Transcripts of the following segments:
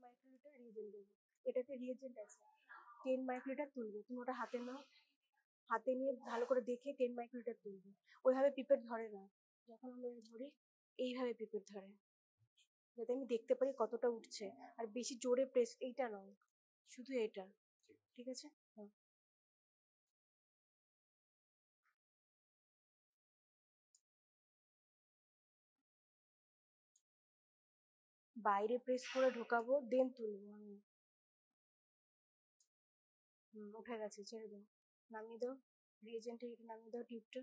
Microlitre reagent দেবো। এটাতে reagent আছে 10 মাইক্রোলিটার তুলবে। তুমি ওটা হাতে নাও, হাতে নিয়ে ভালো করে দেখে 10 মাইক্রোলিটার তুলবে। ওইভাবে পিপেট ধরে না, যখন আমরা ধরি এইভাবে পিপেট ধরে, যাতে আমি দেখতে পারি কতটা উঠছে। আর বেশি জোরে প্রেস এইটা নয়, শুধু এটা, ঠিক আছে? হ্যাঁ, বাইরে প্রেস করে ঢোকাবো, দেন তুলবো। উঠে গেছে, ছেড়ে দাও, নামিয়ে দাও। রিয়েজেন্টে এটা নামিয়ে দাও, টিউবটা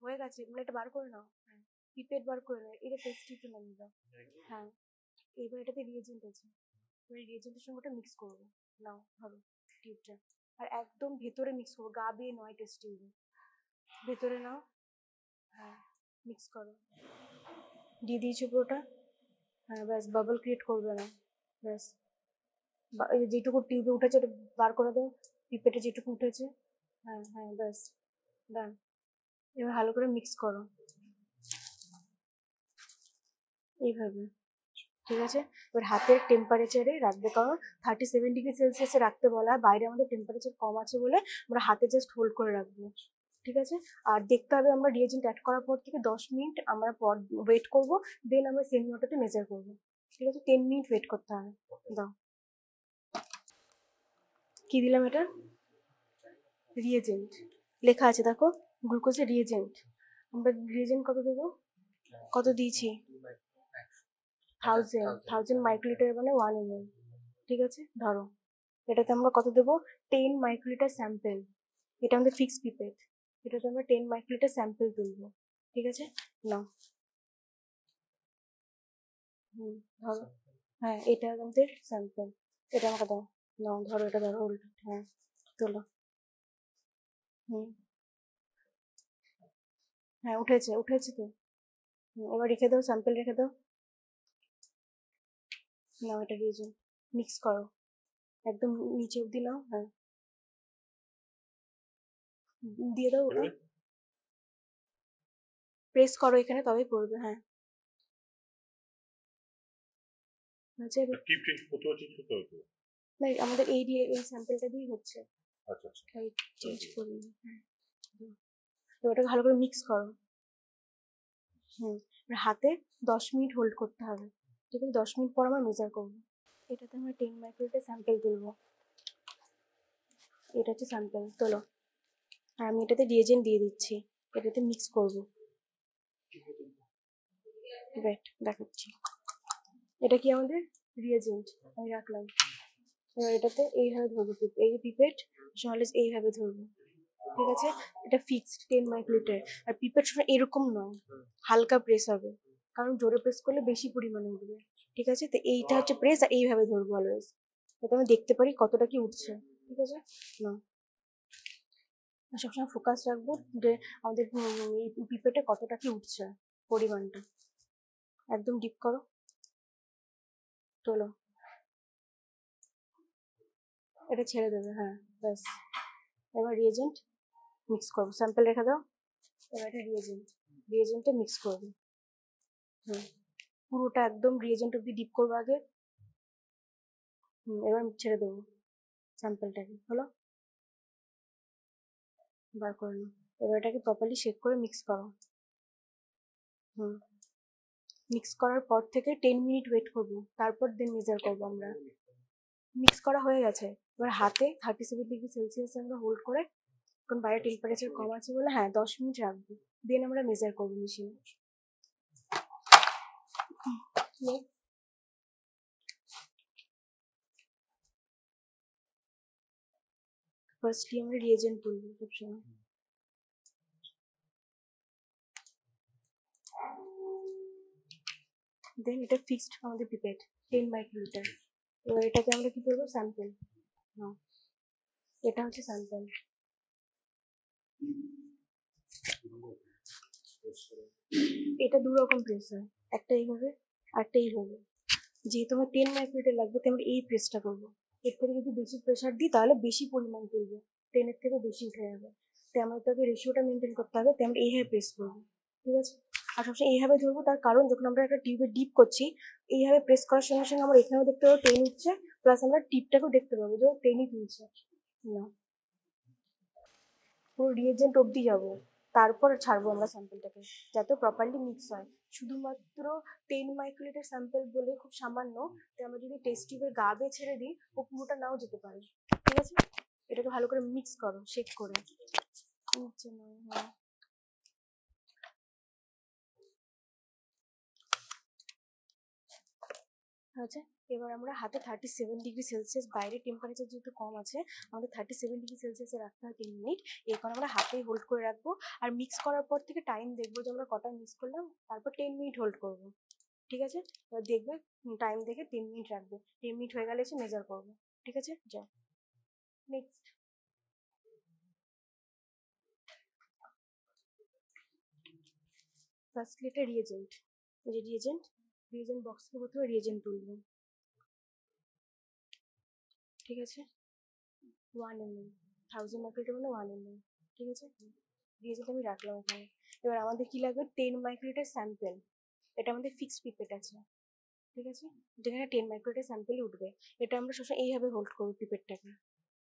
হয়ে গেছে। মানে এটা বার করে নাও, হ্যাঁ পিপেট বার করে নাও, এটা টেস্ট টিউবটা নামিয়ে দাও। হ্যাঁ, এবার এটাতে রিয়েজেন্ট আছে, এবার রিয়েজেন্টের সঙ্গে ওটা মিক্স করবো। নাও ধরো টিউবটা, আর একদম ভেতরে মিক্স করবো, গা বেয়ে নয় টেস্ট টিউবে, ভেতরে নাও। হ্যাঁ, মিক্স করো, দিয়ে দিয়েছো পুরোটা। হ্যাঁ ব্যাস, বাবল ক্রিয়েট করবে না, ব্যাস। যেটুকু টিউবে উঠেছে ওটা বার করে দাও, পিপেটে যেটুকু উঠেছে। হ্যাঁ হ্যাঁ ব্যাস, ডান। এবার ভালো করে মিক্স করো এইভাবে, ঠিক আছে? এবার হাতের টেম্পারেচারে রাখবে, কারণ 37°C রাখতে বলা হয়। বাইরে আমাদের টেম্পারেচার কম আছে বলে আমরা হাতে জাস্ট হোল্ড করে রাখবো, ঠিক আছে? আর দেখতে হবে আমরা রিয়েজেন্ট অ্যাড করার পর থেকে 10 মিনিট আমরা পর ওয়েট করবো, দেন আমরা সেমি অটোতে মেজার করবো, ঠিক আছে? 10 মিনিট ওয়েট করতে হবে। দাও, কি দিলাম এটা? রিয়েজেন্ট লেখা আছে দেখো, গ্লুকোজের রিয়েজেন্ট। আমরা রিয়েজেন্ট কত দেবো? কত দিয়েছি? 1000 মাইক্রোলিটার, মানে 1 ml, ঠিক আছে? ধরো এটাতে আমরা কত দেবো? 10 মাইক্রোলিটার স্যাম্পেল। এটা আমাদের ফিক্স পিপেট, এটাতে আমরা 10 মাইক্রোলিটার স্যাম্পেল তুলবো, ঠিক আছে? নাও, ধরো। হ্যাঁ, এটা আমাদের স্যাম্পল, এটা আমাকে দাও। নাও ধরো, এটা ধরো উল্টো, হ্যাঁ তোলো। হুম, হ্যাঁ উঠেছে, উঠেছে তো। এবার রেখে দাও, স্যাম্পল রেখে দাও। নাও এটা রিয়েজেন্ট, মিক্স করো একদম নিচে অব্দি নাও। হ্যাঁ, দিয়ে দাও ওটা, প্রেস করো এখানে, তবেই পড়বে। হ্যাঁ, আচ্ছা এবার না, আমাদের এই দিয়ে এই স্যাম্পলটা দিয়ে হচ্ছে। আচ্ছা আচ্ছা, চেঞ্জ করে নিই। হ্যাঁ, ওটাকে ভালো করে মিক্স করো। এবার হাতে 10 মিনিট হোল্ড করতে হবে, ঠিক আছে? 10 মিনিট পর আমরা মেজার করবো। এটাতে আমরা 10 মাইক্রোলিটার স্যাম্পল তুলবো, এটা হচ্ছে স্যাম্পল, তোলো। আর আমি এটাতে রিয়েজেন্ট দিয়ে দিচ্ছি, এটাতে মিক্স করবো। ওয়েট দেখাচ্ছি, এটা কি আমাদের রিয়েজেন্ট, আমি রাখলাম। এবার এটাতে এইভাবে ধরবো, এই যে পিপেট নলেজ এইভাবে ধরবো, ঠিক আছে? এটা ফিক্সড 10 মাইক্রোলিটার। আর পিপেট সময় এরকম নয়, হালকা প্রেস হবে, কারণ জোরে প্রেস করলে বেশি পরিমাণে উঠবে, ঠিক আছে? তো এইটা হচ্ছে প্রেস, আর এইভাবে ধরবো অলওয়েজ, যাতে আমি দেখতে পারি কতটা কি উঠছে, ঠিক আছে? না, সবসময় ফোকাস রাখবো যে আমাদের এই পিপেটে কতটা কি উঠছে, পরিমাণটা। একদম ডিপ করো, তোলো, এটা ছেড়ে দেবে। হ্যাঁ ব্যাস, এবার রিয়েজেন্ট মিক্স করবো, স্যাম্পল রেখে দাও। এবার এটা রিয়েজেন্টে মিক্স করবে। পুরোটা একদম রিয়েজেন্ট অব্দি ডিপ করবো আগে। এবার ছেড়ে দেবো স্যাম্পলটাকে, হলো, বার করে নাও। এবার এটাকে প্রপারলি শেক করে মিক্স করো। মিক্স করার পর থেকে 10 মিনিট ওয়েট করবো, তারপর দেন মেজার করবো আমরা। মিক্স করা হয়ে গেছে, এবার হাতে 37°C আমরা হোল্ড করে, কারণ বাইরে টেম্পারেচার কম আছে বলে, হ্যাঁ 10 মিনিট রাখবো, দেন আমরা মেজার করবো মেশিনে। ফার্স্টলি আমরা রিয়েজেন্ট তুলবো সবসময়, দেন এটা ফিক্সড আমাদের পিপেট 10 মাইক্রোলিটার। এবার এটাকে আমরা কি করবো? স্যাম্পল। এটা হচ্ছে স্যাম্পল। এটা দু রকম প্রেস হয়, একটা এইভাবে, আরটা এইভাবে। যেহেতু আমার 10 মাইক্রোলিটার লাগবে, তাই আমরা এই প্রেসটা করবো। এর থেকে যদি বেশি প্রেশার দিই তাহলে বেশি পরিমাণ তুলবে, 10 এর থেকে বেশি উঠে যাবে, তাই আমাদের তাকে রেশিওটা মেনটেন করতে হবে, তাই আমরা এইভাবে প্রেস করবো, ঠিক আছে? আর সবসময় এইভাবে ধরবো, তার কারণ যখন আমরা একটা টিউবে ডিপ করছি এইভাবে প্রেস করার সঙ্গে সঙ্গে আমরা এখানেও দেখতে পাবো টেন উঠছে, প্লাস আমরা টিপটাকেও দেখতে পাবো যে টেনই তুলছে না। পুরো রিয়েজেন্ট অবধি যাবো, তারপর ছাড়বো আমরা স্যাম্পেলটাকে যাতে প্রপারলি মিক্স হয়। শুধুমাত্র 10 মাইক্রোলিটার স্যাম্পেল বলে খুব সামান্য, তাই আমরা যদি টেস্ট টিউবের গা বেয়ে ছেড়ে দিই ও পুরোটা নাও যেতে পারে। ঠিক আছে, এটাকে ভালো করে মিক্স করো, শেক করে নিচ্ছে না। হ্যাঁ আচ্ছা, এবার আমরা হাতে 37°C, বাইরে টেম্পারেচার যেহেতু কম আছে আমাদের 37°C রাখতে হয় 10 মিনিট। এই কারণে আমরা হাতেই হোল্ড করে রাখবো, আর মিক্স করার পর থেকে টাইম দেখবো যে আমরা কটা মিক্স করলাম, তারপর 10 মিনিট হোল্ড করবো। ঠিক আছে, এবার দেখবে টাইম দেখে 3 মিনিট রাখবে, 3 মিনিট হয়ে গেলে এসে মেজার করবো। ঠিক আছে, যাও নেক্সট। ফার্স্টলি এটা রিয়েজেন্ট, এই যে রিয়েজেন্ট বক্স থেকে প্রথমে রিয়েজেন্ট তুলবো। ঠিক আছে, 1 ml, 1000 মাইক্রোলিটার মানে 1 ml। ঠিক আছে, রিয়েজেন্ট আমি রাখলাম এখানে। এবার আমাদের কি লাগবে, 10 মাইক্রোলিটার স্যাম্পেল। এটা আমাদের ফিক্সড পিপেট আছে। ঠিক আছে, যেখানে 10 মাইক্রোলিটার স্যাম্পেলই উঠবে। এটা আমরা সবসময় এইভাবে হোল্ড করবো পিপেটটাকে।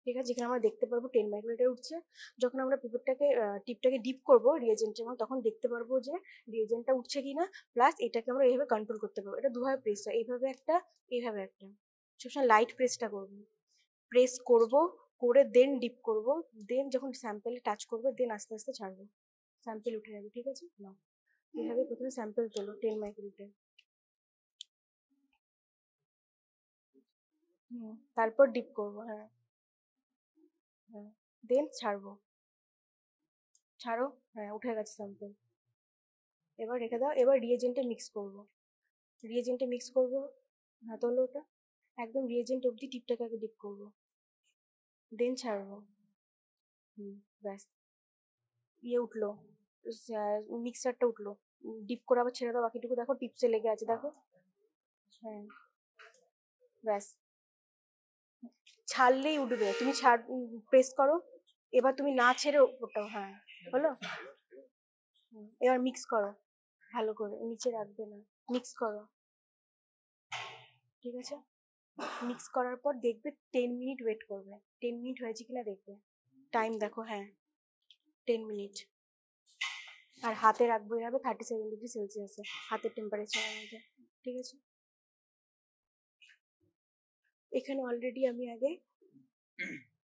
ঠিক আছে, যেখানে আমরা দেখতে পারবো 10 মাইক্রোলিটার উঠছে। যখন আমরা টিপটাকে ডিপ করবো রিয়েজেন্ট, এবং তখন দেখতে পারবো যে রিয়েজেন্টটা উঠছে কিনা, প্লাস এটাকে আমরা এইভাবে কন্ট্রোল করতে পারবো। এটা দুভাবে প্রেস হয়, এইভাবে একটা, এইভাবে একটা। সবসময় লাইট প্রেসটা করবো, প্রেস করব করে দেন ডিপ করব, দেন যখন স্যাম্পেলে টাচ করবে দেন আস্তে আস্তে ছাড়বো, স্যাম্পেল উঠে যাবে। ঠিক আছে না, এইভাবে প্রথমে স্যাম্পেল তোলো 10 মাইক্রোলিটার। তারপর ডিপ করবো। হ্যাঁ হ্যাঁ, দেন ছাড়বো, ছাড়ো। হ্যাঁ উঠে গেছে স্যাম্পেল, এবার রেখে দাও। এবার রিয়েজেন্টে মিক্স করবো। হ্যাঁ তোলো ওটা, একদম রিয়েজেন্ট অবধি টিপটাকে আগে ডিপ করবো, দেন ছাড়বো। ব্যাস, ইয়ে উঠলো, মিক্সারটা উঠলো। ডিপ করে আবার ছেড়ে দাও, বাকিটুকু দেখো টিপসে লেগে আছে, দেখো। হ্যাঁ ব্যাস, ছাড়লেই উঠবে, তুমি প্রেস করো। এবার তুমি না ছেড়ে ওটাও, হ্যাঁ হলো। এবার মিক্স করো ভালো করে, নিচে রাখবে না, মিক্স করো। ঠিক আছে, মিক্স করার পর দেখবে 10 মিনিট ওয়েট করবে, 10 মিনিট হয়েছে কিনা দেখবে। টাইম দেখো, হ্যাঁ 10 মিনিট। আর হাতে রাখবো এভাবে 37°C, হাতের টেম্পারেচারের মধ্যে। ঠিক আছে, এখানে অলরেডি আমি আগে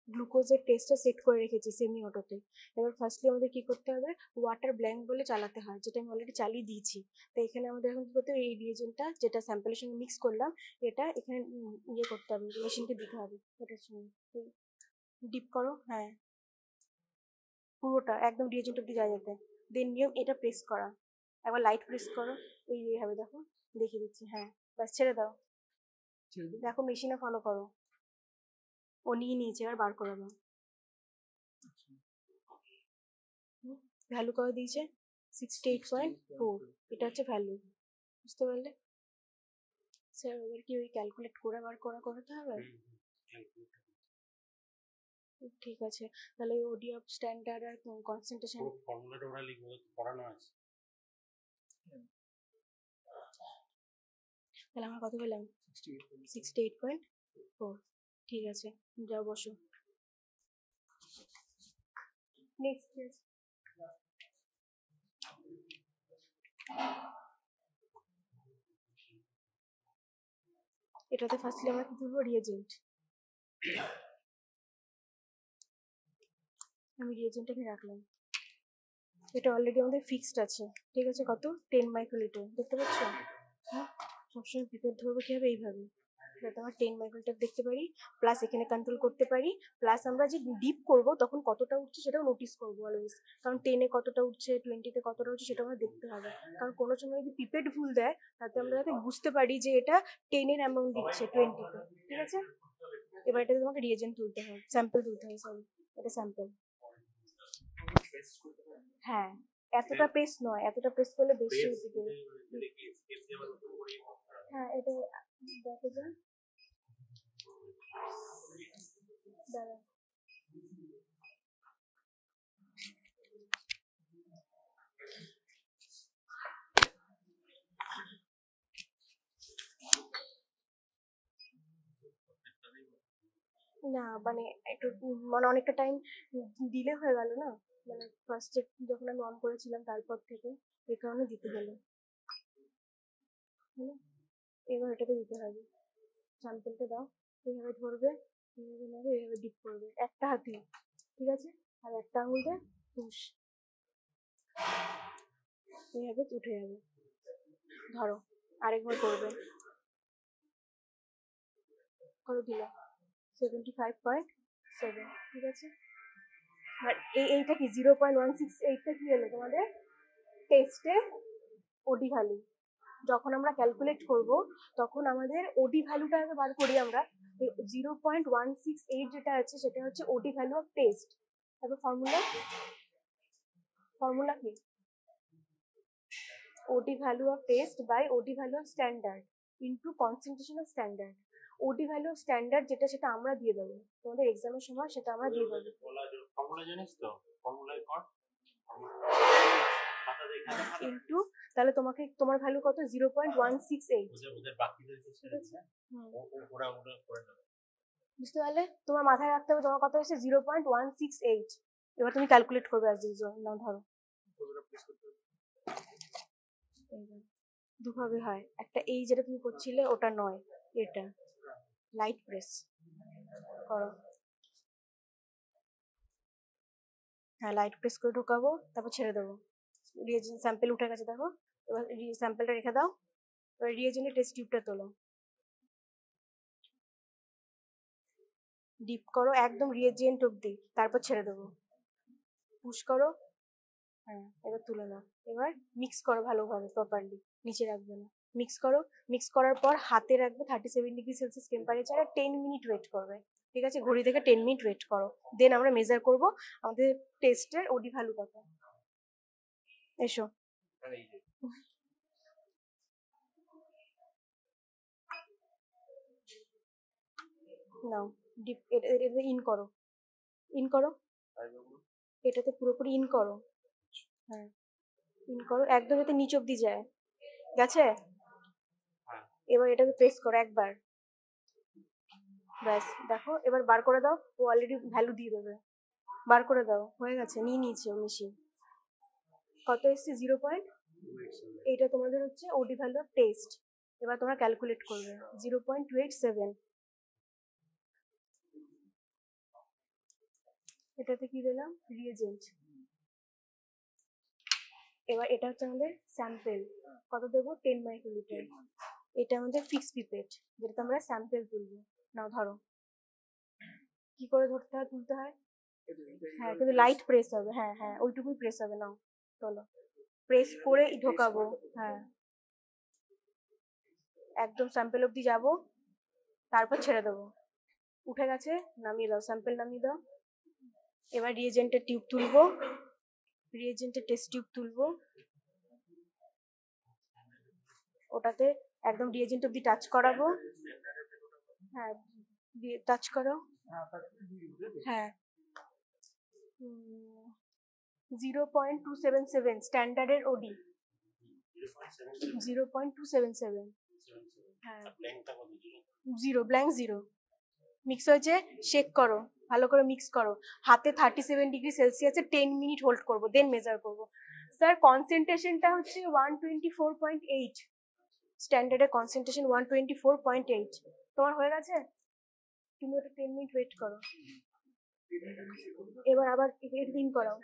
গ্লুকোজের টেস্টটা সেট করে রেখেছি সেমি অটোতে। এবার ফার্স্টলি আমাদের কি করতে হবে, ওয়াটার ব্ল্যাঙ্ক বলে চালাতে হয়, যেটা আমি অলরেডি চালিয়ে দিয়েছি। তো এখানে আমাদের এখন কি করতে হবে, এই রিয়েজেন্টটা যেটা স্যাম্পেলের সঙ্গে মিক্স করলাম এটা এখানে ইয়ে করতে হবে, মেশিনকে দিতে হবে এটার সঙ্গে। ডিপ করো, হ্যাঁ পুরোটা একদম রিয়েজেন্ট অব্দি যায় যাতে। দেন নিয়ম এটা প্রেস করা, একবার লাইট প্রেস করো, এইভাবে দেখো, দেখিয়ে দিচ্ছি। হ্যাঁ ব্যাস ছেড়ে দাও, দেখো মেশিনে ফলো করো, ও নিয়ে নিয়েছে, এবার বার করে দাও। ভ্যালু কত দিয়েছে, 68.4, এটা হচ্ছে ভ্যালু। বুঝতে পারলে স্যার, ওদের কি ওই ক্যালকুলেট করে বার করতে হবে? ঠিক আছে, তাহলে ওডি অফ স্ট্যান্ডার্ড আর কনসেন্ট্রেশন ফর্মুলাটা ওরা লিখবে, পড়ানো আছে। তাহলে আমরা কত পেলাম, 68.4। ঠিক আছে, যাও বসো। নেক্সট এটাতে ফার্স্টলি আমরা কি তুলবো, রিয়েজেন্ট। আমি রিয়েজেন্টটাকে রাখলাম, এটা অলরেডি আমাদের ফিক্সড আছে। ঠিক আছে, কত, 10 মাইক্রোলিটার, দেখতে পাচ্ছ। হ্যাঁ, সবসময় পিপেট ধরবো কি হবে, এইভাবে, যাতে আমরা 10 মাইক্রোলিটার দেখতে পারি, প্লাস এখানে কন্ট্রোল করতে পারি, প্লাস আমরা যে ডিপ করব তখন কতটা উঠছে সেটাও নোটিস করবো অলওয়েজ। কারণ 10-এ কতটা উঠছে, 20-তে কতটা উঠছে সেটা আমরা দেখতে হবে। কারণ কোনো সময় যদি পিপেট ভুল দেয় তাতে আমরা যাতে বুঝতে পারি যে এটা 10-এর অ্যামাউন্ট দিচ্ছে 20-তে। ঠিক আছে, এবার এটাতে তোমাকে রিয়েজেন্ট তুলতে হবে, স্যাম্পল তুলতে হবে, সরি এটা স্যাম্পল। হ্যাঁ, এতটা প্রেস নয়, এতটা প্রেস করলে বেশি উঠবে। হ্যাঁ এটা দেখো যান, দাঁড়া। না মানে একটু মানে অনেকটা টাইম দিলে হয়ে গেল না, মানে ফার্স্টে যখন আমি অন করেছিলাম তারপর থেকে, এই কারণে দিতে হলো। হলো, এবার এটাতে দিতে হবে। স্যাম্পলটা দাও, এইভাবে ধরবে, এইভাবে নেবে, এইভাবে ডিপ করবে একটা হাতি, ঠিক আছে? আর একটা আঙুলটা পুশ, এইভাবে উঠে যাবে। ধরো আরেকবার করবে। কত দিল? 75.7, ঠিক আছে? আর এইটা কি 0.168টা কি হলো তোমাদের টেস্টে ওডি ভ্যালু? যখন আমরা ক্যালকুলেট করব তখন আমাদের ওডি ভ্যালুটা আগে বার করি আমরা। 0.168 যেটা আছে সেটা হচ্ছে ওডি ভ্যালু অফ টেস্ট। তারপর ফর্মুলা কি? OD value of test by OD value of standard into concentration of standard. OD value of standard যেটা, সেটা আমরা দিয়ে দেবো তোমাদের এক্সামের সময়, সেটা আমরা দিয়ে দেবো। ফর্মুলা জানিস তো? ফর্মুলায় কর ইন্টু, তাহলে তোমাকে তোমার ভ্যালু কত? 0.168। বুঝতে পারলে? তোমার মাথায় রাখতে হবে তোমার কত হচ্ছে 0.168। এবার তুমি ক্যালকুলেট করবে অ্যাজ ইউজুয়াল। না ধরো দুভাবে হয়, একটা এই যেটা তুমি করছিলে ওটা নয়, এটা লাইট প্রেস করো। হ্যাঁ লাইট প্রেস করে ঢোকাবো, তারপর ছেড়ে দেবো। রিয়েজেন্ট স্যাম্পেল উঠে গেছে দেখো, এবার স্যাম্পেলটা রেখে দাও। এবার রিয়েজেন্টের টেস্ট টিউবটা তোলো, ডিপ করো একদম রিয়েজেন্ট অব্দি, তারপর ছেড়ে দেবো। পুশ করো, হ্যাঁ এবার তুলে নাও। এবার মিক্স করো ভালোভাবে, প্রপারলি, নিচে রাখবে না। মিক্স করো, মিক্স করার পর হাতে রাখবে 37°C টেম্পারেচারে 10 মিনিট ওয়েট করবে, ঠিক আছে? ঘড়ি থেকে 10 মিনিট ওয়েট করো, দেন আমরা মেজার করব আমাদের টেস্টের ওডি ভ্যালু কত। এসো নাও, ডিপ এটাতে ইন করো, ইন করো, এটাতে পুরোপুরি ইন করো। হ্যাঁ ইন করো একদম যাতে নিচ অব্দি যায়, গেছে? এবার এটাতে প্রেস করো একবার, ব্যাস দেখো। এবার বার করে দাও, ও অলরেডি ভ্যালু দিয়ে দেবে। বার করে দাও, হয়ে গেছে, নিয়ে নিয়েছে ও মেশিন। কত এসছে? 0. এইটা তোমাদের হচ্ছে ওডি ভ্যালু অফ টেস্ট। এবার তোমরা ক্যালকুলেট করবে 0.287। এটাতে কি দিলাম? রিয়েজেন্ট। এবার এটা হচ্ছে আমাদের স্যাম্পেল, কত দেবো? 10 মাইক্রোলিটার। এটা আমাদের ফিক্স পিপেট, যেটাতে আমরা স্যাম্পেল তুলবো। নাও ধরো, কি করে ধরতে হয়, তুলতে হয়? হ্যাঁ কিন্তু লাইট প্রেস হবে, হ্যাঁ হ্যাঁ ওইটুকুই প্রেস হবে। নাও চলো, প্রেস করে ঢোকাবো, হ্যাঁ একদম স্যাম্পেল অব্দি যাবো, তারপর ছেড়ে দেবো। উঠে গেছে, নামিয়ে দাও, স্যাম্পেল নামিয়ে দাও। এবার রিয়েজেন্টের টিউব তুলবো, রিয়েজেন্টের টেস্ট টিউব তুলবো, ওটাতে একদম রিয়েজেন্ট অব্দি টাচ করাবো। হ্যাঁ টাচ করো, হ্যাঁ 0.277 স্ট্যান্ডার্ডের ওডি, 0.277। হ্যাঁ 0 ব্ল্যাঙ্ক 0। মিক্স হয়েছে, শেক করো, ভালো করে মিক্স করো। হাতে 37°C 10 মিনিট হোল্ড করবো, দেন মেজার করবো। স্যার কনসেন্ট্রেশনটা হচ্ছে 124.8, স্ট্যান্ডার্ডের কনসেন্ট্রেশন 124.8। তোমার হয়ে গেছে, তুমি ওটা 10 মিনিট ওয়েট করো। এবার আবার ইন করাও,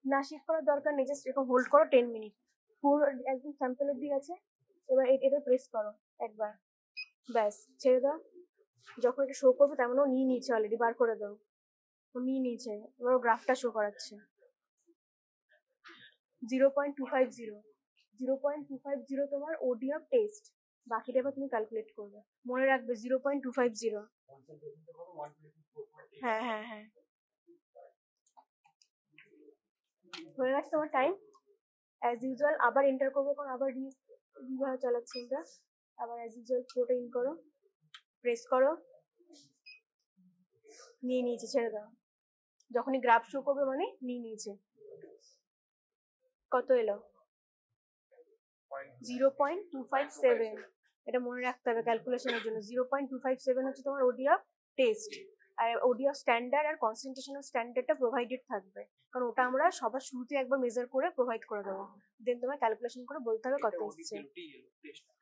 না শেক করার দরকার নেই, জাস্ট এরকম হোল্ড করো 10 মিনিট, পুরো একদম স্যাম্পল অব্দি গেছে। এবার এটা প্রেস করো একবার, ব্যাস ছেড়ে দাও। যখন এটা শো করবে তার মানে ও নিয়ে নিয়েছে অলরেডি, বার করে দাও। ও নিয়ে নিয়েছে, এবার ও গ্রাফটা শো করাচ্ছে 0.250। 0.250 তোমার ওডি অফ টেস্ট। বাকিটা এবার তুমি ক্যালকুলেট করবে, মনে রাখবে 0.250। হ্যাঁ হ্যাঁ হ্যাঁ হয়ে গেছে তোমার টাইম। অ্যাজ ইউজুয়াল আবার এন্টার করবো, কারণ আবার রিভার চালাচ্ছে এটা। আবার অ্যাজ ইউজুয়াল পুরোটা ইন করো, প্রেস করো, নিয়ে নিয়েছে, ছেড়ে দাও। যখনই গ্রাফ শো করবে মানে নিয়ে নিয়েছে। কত এলো? 0.257। এটা মনে রাখতে হবে ক্যালকুলেশনের জন্য। 0.257 হচ্ছে তোমার ওডি অফ টেস্ট, আর ওডি অফ স্ট্যান্ডার্ড আর কনসেন্ট্রেশন অফ স্ট্যান্ডার্ডটা প্রোভাইডেড থাকবে, কারণ ওটা আমরা সবার শুরুতে একবার মেজার করে প্রোভাইড করে দেবো, দেন তোমার ক্যালকুলেশন করে বলতে হবে কত এসছে।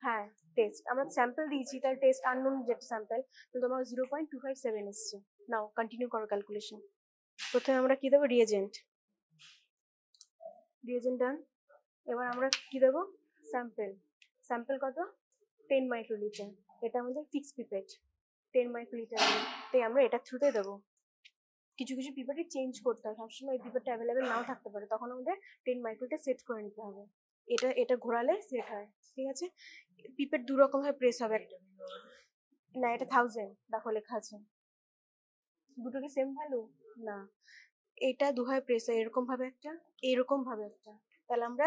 হ্যাঁ টেস্ট আমরা স্যাম্পল দিয়েছি, তার টেস্ট আননোন যেটা স্যাম্পল, তো তোমার 0.257 এসছে। নাও কন্টিনিউ করো ক্যালকুলেশন। প্রথমে আমরা কি দেবো, রিয়েজেন্ট ডান। এবার আমরা কি দেবো, স্যাম্পল কত 10 মাইক্রোলিটার, এটা আমাদের ফিক্স পিপেট 10 মাইক্রোলিটার, তাই আমরা এটা থ্রুতে দেবো। কিছু কিছু পিপেটে চেঞ্জ করতে হয়, সবসময় এই পিপেটটা অ্যাভেলেবেল নাও থাকতে পারে, তখন আমাদের 10 মাইক্রোলিটার সেট করে নিতে হবে। এটা ঘোরালে সেট হয়, ঠিক আছে। পিপেট দু রকম ভাবে প্রেস হবে, না এটা 1000 দেখো লেখা আছে, দুটো কি সেম ভ্যালু না, এটা দুভাবে প্রেস হয়, এরকম ভাবে একটা, এরকম ভাবে একটা, তাহলে আমরা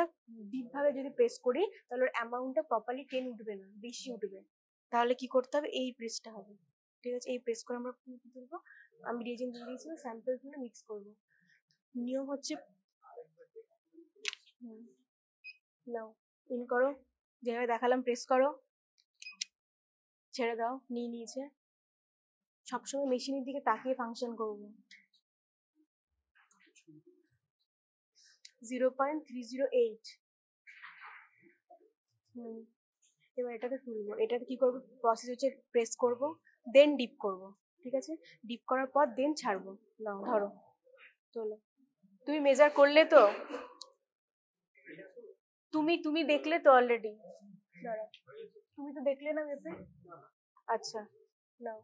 ডিপ ভাবে যদি প্রেস করি তাহলে ওর অ্যামাউন্টটা প্রপারলি 10 উঠবে না, বেশি উঠবে, তাহলে কি করতে হবে, এই প্রেসটা হবে, ঠিক আছে। এই প্রেস করে আমরা কি করবো, আমি রিয়েজেন্ট দিয়ে দিয়েছিলাম, স্যাম্পল গুলো মিক্স করবো। নিয়ম হচ্ছে নাও ইন করো, যেভাবে দেখালাম প্রেস করো, ছেড়ে দাও, নিয়েছে। সবসময় মেশিনের দিকে তাকিয়ে ফাংশন করবো। 0.308। এবার এটাকে তুলবো, এটাতে কি করবো, প্রসেস হচ্ছে প্রেস করব, দেন ডিপ করব, ঠিক আছে। ডিপ করার পর দেন ছাড়বো। নাও ধরো, চলো, তুমি মেজার করলে তো, তুমি দেখলে তো অলরেডি, তুমি তো দেখলে না মেপে, আচ্ছা নাও।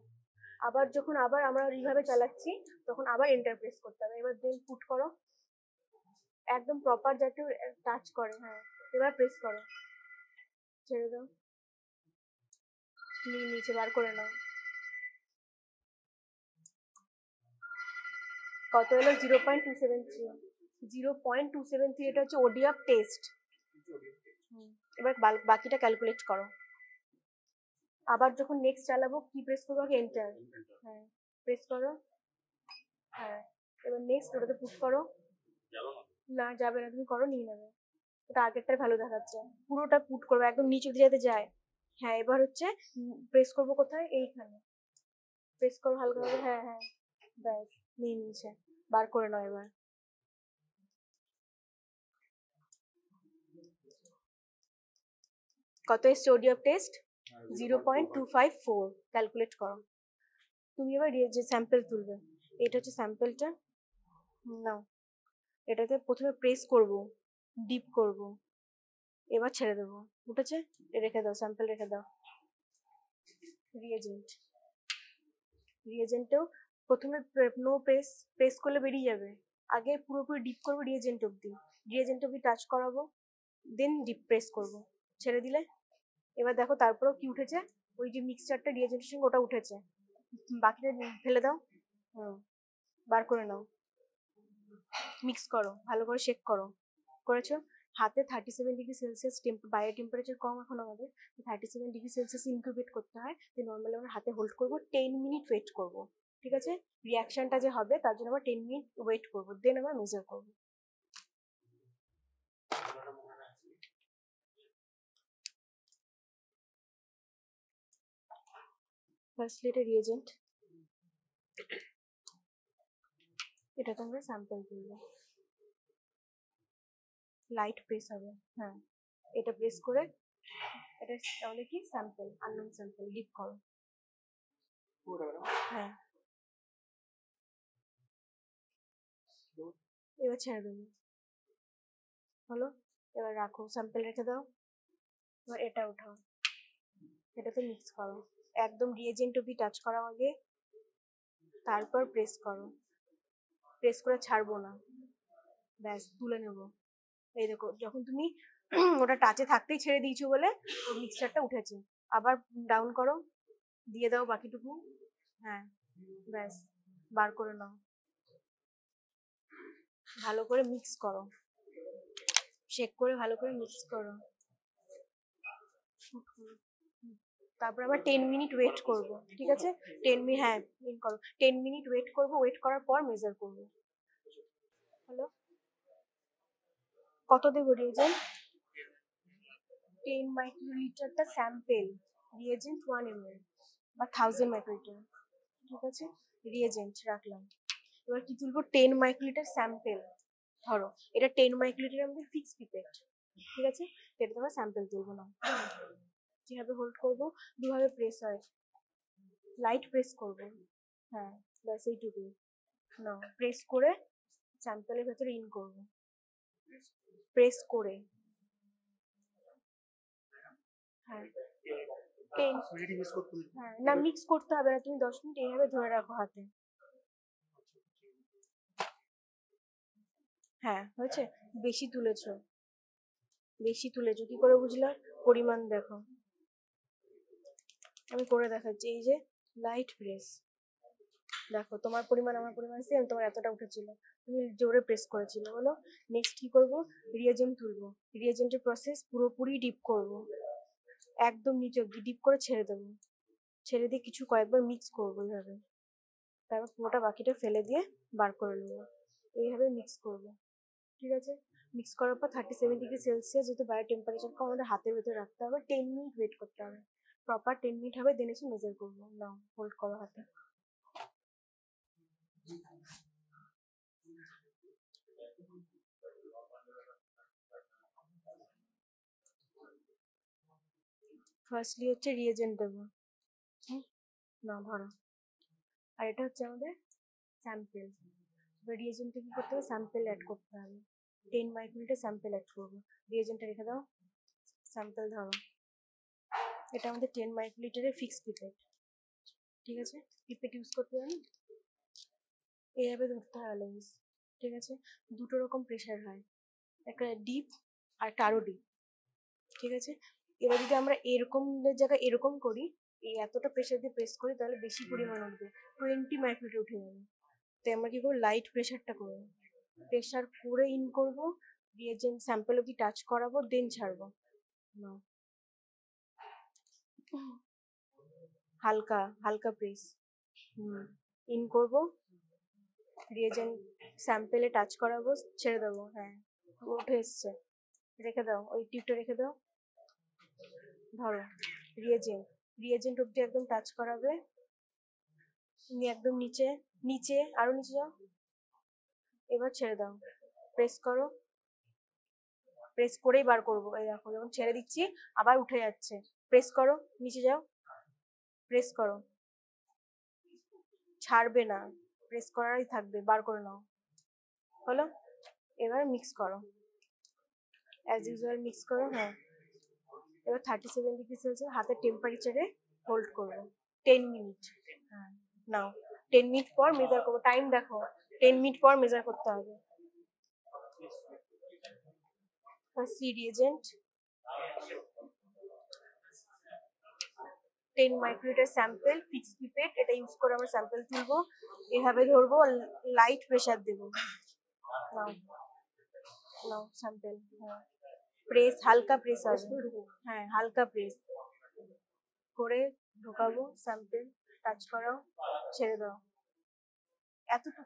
আবার যখন আমরা এইভাবে চালাচ্ছি তখন আবার এন্টার প্রেস করতে হবে, এবার দেন পুট করো, একদম প্রপার যাতে টাচ করে, হ্যাঁ এবার প্রেস করো, ছেড়ে দাও, নিচে বার করে নাও, কত এলো 0.273, 0.273, এটা হচ্ছে ওডি অফ টেস্ট। এবার বাকিটা ক্যালকুলেট করো। আবার যখন নেক্সট চালাবো কি প্রেস করবো, আগে এন্টার, হ্যাঁ প্রেস করো, হ্যাঁ এবার নেক্সট ওটাতে পুট করো, না যাবে না, তুমি করো, নিয়ে নেবে, ওটা আগেরটার ভ্যালু দেখাচ্ছে, পুরোটা পুট করবে একদম নিচে অব্দি যাতে যায়। হ্যাঁ এবার হচ্ছে প্রেস করবো কোথায়, এইখানে প্রেস করো হালকাভাবে, হ্যাঁ হ্যাঁ ব্যাস নিয়ে নিয়েছে, বার করে নাও। এবার কত এসছে ওডি অফ টেস্ট, 0.254, ক্যালকুলেট করো। তুমি এবার যে স্যাম্পল তুলবে, এটা হচ্ছে স্যাম্পলটা, নাও এটাতে প্রথমে প্রেস করব, ডিপ করব, এবার ছেড়ে দেবো, উঠেছে, রেখে দাও, স্যাম্পল রেখে দাও। রিয়েজেন্টেও প্রথমে নো প্রেস করলে বেরিয়ে যাবে, আগে পুরোপুরি ডিপ করবো রিয়েজেন্ট অব্দি টাচ করাবো, দেন ডিপ প্রেস করব, ছেড়ে দিলে এবার দেখো তারপরেও কি উঠেছে, ওই যে মিক্সচারটা রিয়েজেন্টের সঙ্গে ওটা উঠেছে, বাকিটা ফেলে দাও, বার করে নাও, মিক্স করো, ভালো করে শেক করো, করেছো, হাতে 37°C বাইরের টেম্পারেচার কম এখন আমাদের, 37°C ইনকিউবেট করতে হয়, যে নর্মালি আমরা হাতে হোল্ড করবো, 10 মিনিট ওয়েট করবো, ঠিক আছে। রিয়াকশনটা যে হবে তার জন্য আমরা 10 মিনিট ওয়েট করবো, দেন আমরা মেজার করবো। ফার্স্টলি এটা রিয়েজেন্ট, এটা তো আমরা স্যাম্পল তুলবো, লাইট প্রেস হবে, হ্যাঁ এটা প্রেস করে, এটা তাহলে কি স্যাম্পল, আননোন স্যাম্পল, ডিপ করো, হ্যাঁ এবার ছেড়ে দেবো, হলো, এবার রাখো, স্যাম্পল রেখে দাও, এবার এটা উঠাও, এটাতে মিক্স করো, একদম রিয়েজেন্ট অব্দি টাচ করাও আগে, তারপর প্রেস করো, প্রেস করে ছাড়বো না, ব্যাস তুলে নেবো। এই দেখো যখন তুমি ওটা টাচে থাকতেই ছেড়ে দিয়েছো বলে ওর মিক্সচারটা উঠেছে, আবার ডাউন করো, দিয়ে দাও বাকিটুকু, হ্যাঁ ব্যাস বার করে নাও, ভালো করে মিক্স করো, শেক করে ভালো করে মিক্স করো, তারপর আবার 10 মিনিট ওয়েট করব, ঠিক আছে। 10 মিনিট, হ্যাঁ করো, 10 মিনিট ওয়েট করব, ওয়েট করার পর মেজার করব। হ্যালো, কত দেবো রিয়েজেন্ট, 10 মাইক্রোলিটারটা স্যাম্পল, রিয়েজেন্ট 1 ml বা 1000 মাইক্রোলিটার, ঠিক আছে, রিয়েজেন্ট রাখলাম। এবার কি তুলবো, 10 মাইক্রোলিটার স্যাম্পেল। ধরো এটা 10 মাইক্রোলিটার আমাদের ফিক্স পিপেট, ঠিক আছে, এটা তোমার স্যাম্পেল তুলবো না। যেভাবে হোল্ড করবো, দুভাবে প্রেস হয়, লাইট প্রেস করবো, হ্যাঁ ব্যাস এইটুকু। না, প্রেস করে স্যাম্পেলের ভেতরে ইন করবো, প্রেস করে, হ্যাঁ হ্যাঁ, না মিক্স করতে হবে না, তুমি 10 মিনিট এইভাবে ধরে রাখো হাতে। হ্যাঁ হয়েছে, বেশি তুলেছো, বেশি তুলেছো, কি করে বুঝলা, পরিমাণ দেখো, আমি করে দেখাচ্ছি। এই যে লাইট প্রেস, দেখো তোমার পরিমাণ আমার পরিমাণ সেম, তোমার এতটা উঠেছিল, তুমি জোরে প্রেস করেছিল, বলো। নেক্সট কি করব, রিয়েজেন্ট তুলবো, রিয়েজেন্টের প্রসেস পুরোপুরি ডিপ করব, একদম নিচে অব্দি ডিপ করে ছেড়ে দেবো, ছেড়ে দিয়ে কিছু কয়েকবার মিক্স করবো এইভাবে, তারপর পুরোটা বাকিটা ফেলে দিয়ে বার করে নেবো, এইভাবে মিক্স করব, ঠিক আছে। মিক্স করার পর 37°C, যেহেতু বাইরের টেম্পারেচারকে আমাদের হাতের ভেতরে রাখতে হবে, 10 মিনিট ওয়েট করতে হবে, প্রপার 10 মিনিট হবে, দেন এসে মেজার করবো। নাও হোল্ড করো হাতে। ফার্স্টলি হচ্ছে রিয়েজেন্ট দেবো, না ধরো, আর এটা হচ্ছে আমাদের স্যাম্পেল। এবার রিয়েজেন্টে কি করতে হবে, স্যাম্পেল অ্যাড করতে হবে, 10 মাইক্রোলিটার স্যাম্পেল অ্যাড করবো, রিয়েজেন্টটা রেখে দাও, স্যাম্পেল ধরো, এটা আমাদের 10 মাইক্রোলিটারের ফিক্স পিপেট, ঠিক আছে। পিপেট ইউজ করতে জানি, এইভাবে ধরতে হয় অলওয়েজ, ঠিক আছে। দুটো রকম প্রেশার হয়, একটা ডিপ আর একটা আরো ডিপ, ঠিক আছে। এবার যদি আমরা এরকম জায়গায় এরকম করি, এই এতটা প্রেশার দিয়ে প্রেস করি, তাহলে বেশি পরিমাণ উঠবে, 20 মাইক্রোলিটার উঠে যাবে। তাই আমরা কি করবো, লাইট প্রেশারটা করবো, প্রেশার করে ইন করবো, রিয়েজেন্ট স্যাম্পল অব্দি টাচ করাবো, দেন ছাড়বো। নাও, হালকা হালকা প্রেস, ইন করবো, রিয়েজেন্ট স্যাম্পেলে টাচ করাবো, ছেড়ে দেবো, হ্যাঁ উঠে এসছে, রেখে দাও, ওই টিউবটা রেখে দাও। ধরো রিয়েজেন্ট, রিয়েজেন্ট অব্দি একদম টাচ করাবে, তুমি একদম নিচে, নিচে আরো নিচে যাও, এবার ছেড়ে দাও, প্রেস করো, প্রেস করেই বার করবো, এই দেখো যখন ছেড়ে দিচ্ছি আবার উঠে যাচ্ছে, প্রেস করো, নিচে যাও, প্রেস করো, ছাড়বে না, প্রেস করারই থাকবে, বার করে নাও, হলো। এবার মিক্স করো, অ্যাজ ইউজুয়াল মিক্স করো, হ্যাঁ। এবার 37°C হাতের টেম্পারেচারে হোল্ড করবো 10 মিনিট, হ্যাঁ নাও, 10 মিনিট পর মেজার করবো, টাইম দেখো, 10 মিনিট পর মেজার করতে হবে। Firstly reagent, 10 microlitre sample fix pipette, এটা ইউজ করে আমরা স্যাম্পেল তুলবো, এভাবে ধরবো, লাইট প্রেশার দেবো, নাও নাও স্যাম্পেল, হ্যাঁ প্রেস, হালকা প্রেস হবে, হ্যাঁ হালকা প্রেস করে ঢোকাবো, স্যাম্পেল টাচ করাও, ছেড়ে দাও, এতটুকু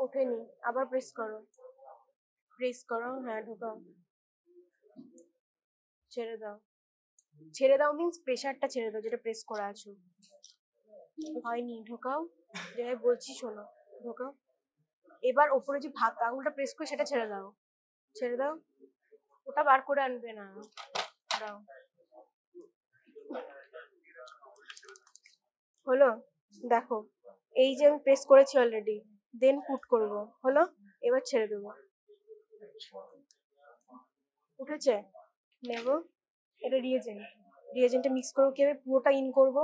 ওঠেনি, আবার প্রেস করো, প্রেস করো, হ্যাঁ ঢোকাও, ছেড়ে দাও, ছেড়ে দাও মিন্স প্রেশারটা ছেড়ে দাও, যেটা প্রেস করা আছো, হয়নি, ঢোকাও, যেভাবে বলছি শোনো, ঢোকাও। এবার ওপরে যে ভাত আঙুলটা প্রেস করে সেটা ছেড়ে দাও, ছেড়ে দাও, ওটা বার করে আনবে না, দাও, হলো, দেখো এই যে আমি প্রেস করেছি অলরেডি, দেন পুট করব, হলো। এবার ছেড়ে দেবো, উঠেছে, নেব, এটা রিয়েজেন্ট, রিয়েজেন্টে মিক্স করবো, কিভাবে পুরোটা ইন করবো,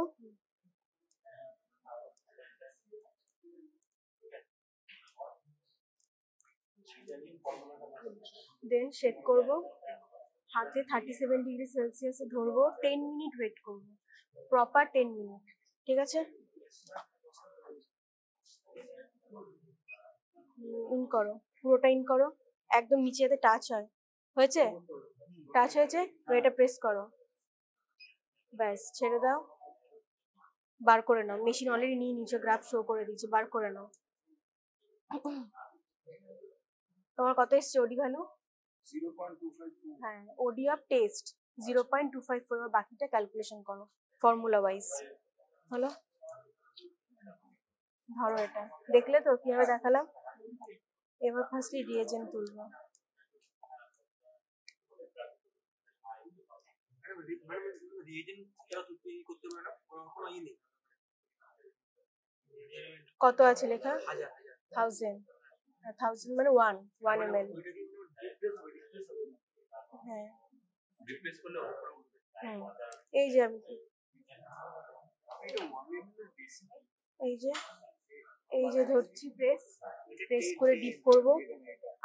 দেন শেক করবো, হাতে 37°C ধরবো, 10 মিনিট ওয়েট করবো, প্রপার 10 মিনিট, ঠিক আছে। ইন করো, পুরোটা ইন করো, একদম নিচে যাতে টাচ হয়, হয়েছে, টাচ হয়েছে, এটা প্রেস করো, ব্যাস ছেড়ে দাও, বার করে নাও, মেশিন অলরেডি নিয়ে নিচে গ্রাফ শো করে দিয়েছে, বার করে নাও। তোমার কত এসছে ওডি ভ্যালু, 0.254, হ্যাঁ ওডি অফ টেস্ট 0.254, বাকিটা ক্যালকুলেশন করো ফর্মুলা ওয়াইজ, হলো। ধরো এটা দেখলে তো কিভাবে দেখালাম। এবার ফার্স্টে রিয়েজেন্ট তুলবো। কত আছে লেখা? 1000 1000 মানে 1 ml। হ্যাঁ রিপ্লেস করলে এই যে আমি এই যে ধরছি, প্রেস করে ডিপ করব।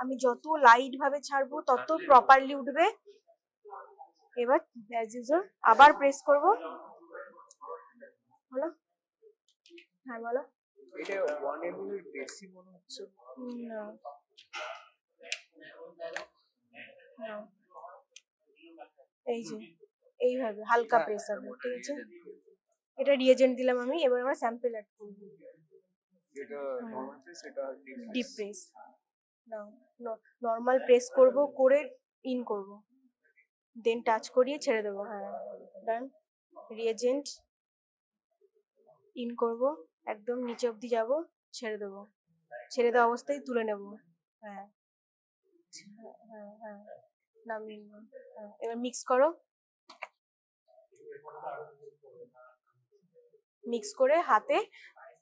আমি যত লাইট ভাবে ছাড়বো তত প্রপারলি উঠবে। এবার অ্যাজ ইউজুয়াল আবার প্রেস করব। হলো? হ্যাঁ বলো। এটা 1 ml এর বেশি মনে হচ্ছে। না না, এই যে এইভাবে হালকা প্রেস হবে, ঠিক আছে? এটা রিয়েজেন্ট দিলাম আমি। এবার আমরা স্যাম্পল অ্যাড করব। এটা নরমাল প্রেস, এটা ডিপ প্রেস। না, নর্মাল প্রেস করব, করে ইন করব, দেন টাচ করিয়ে ছেড়ে দেবো। হ্যাঁ ডান। রিয়েজেন্ট ইন করব, একদম নিচে অবধি যাব, ছেড়ে দেবো, ছেড়ে দেওয়া অবস্থায় তুলে নেব। হ্যাঁ হ্যাঁ হ্যাঁ, নামিয়ে নিলাম। হ্যাঁ, এবার মিক্স করো। মিক্স করে হাতে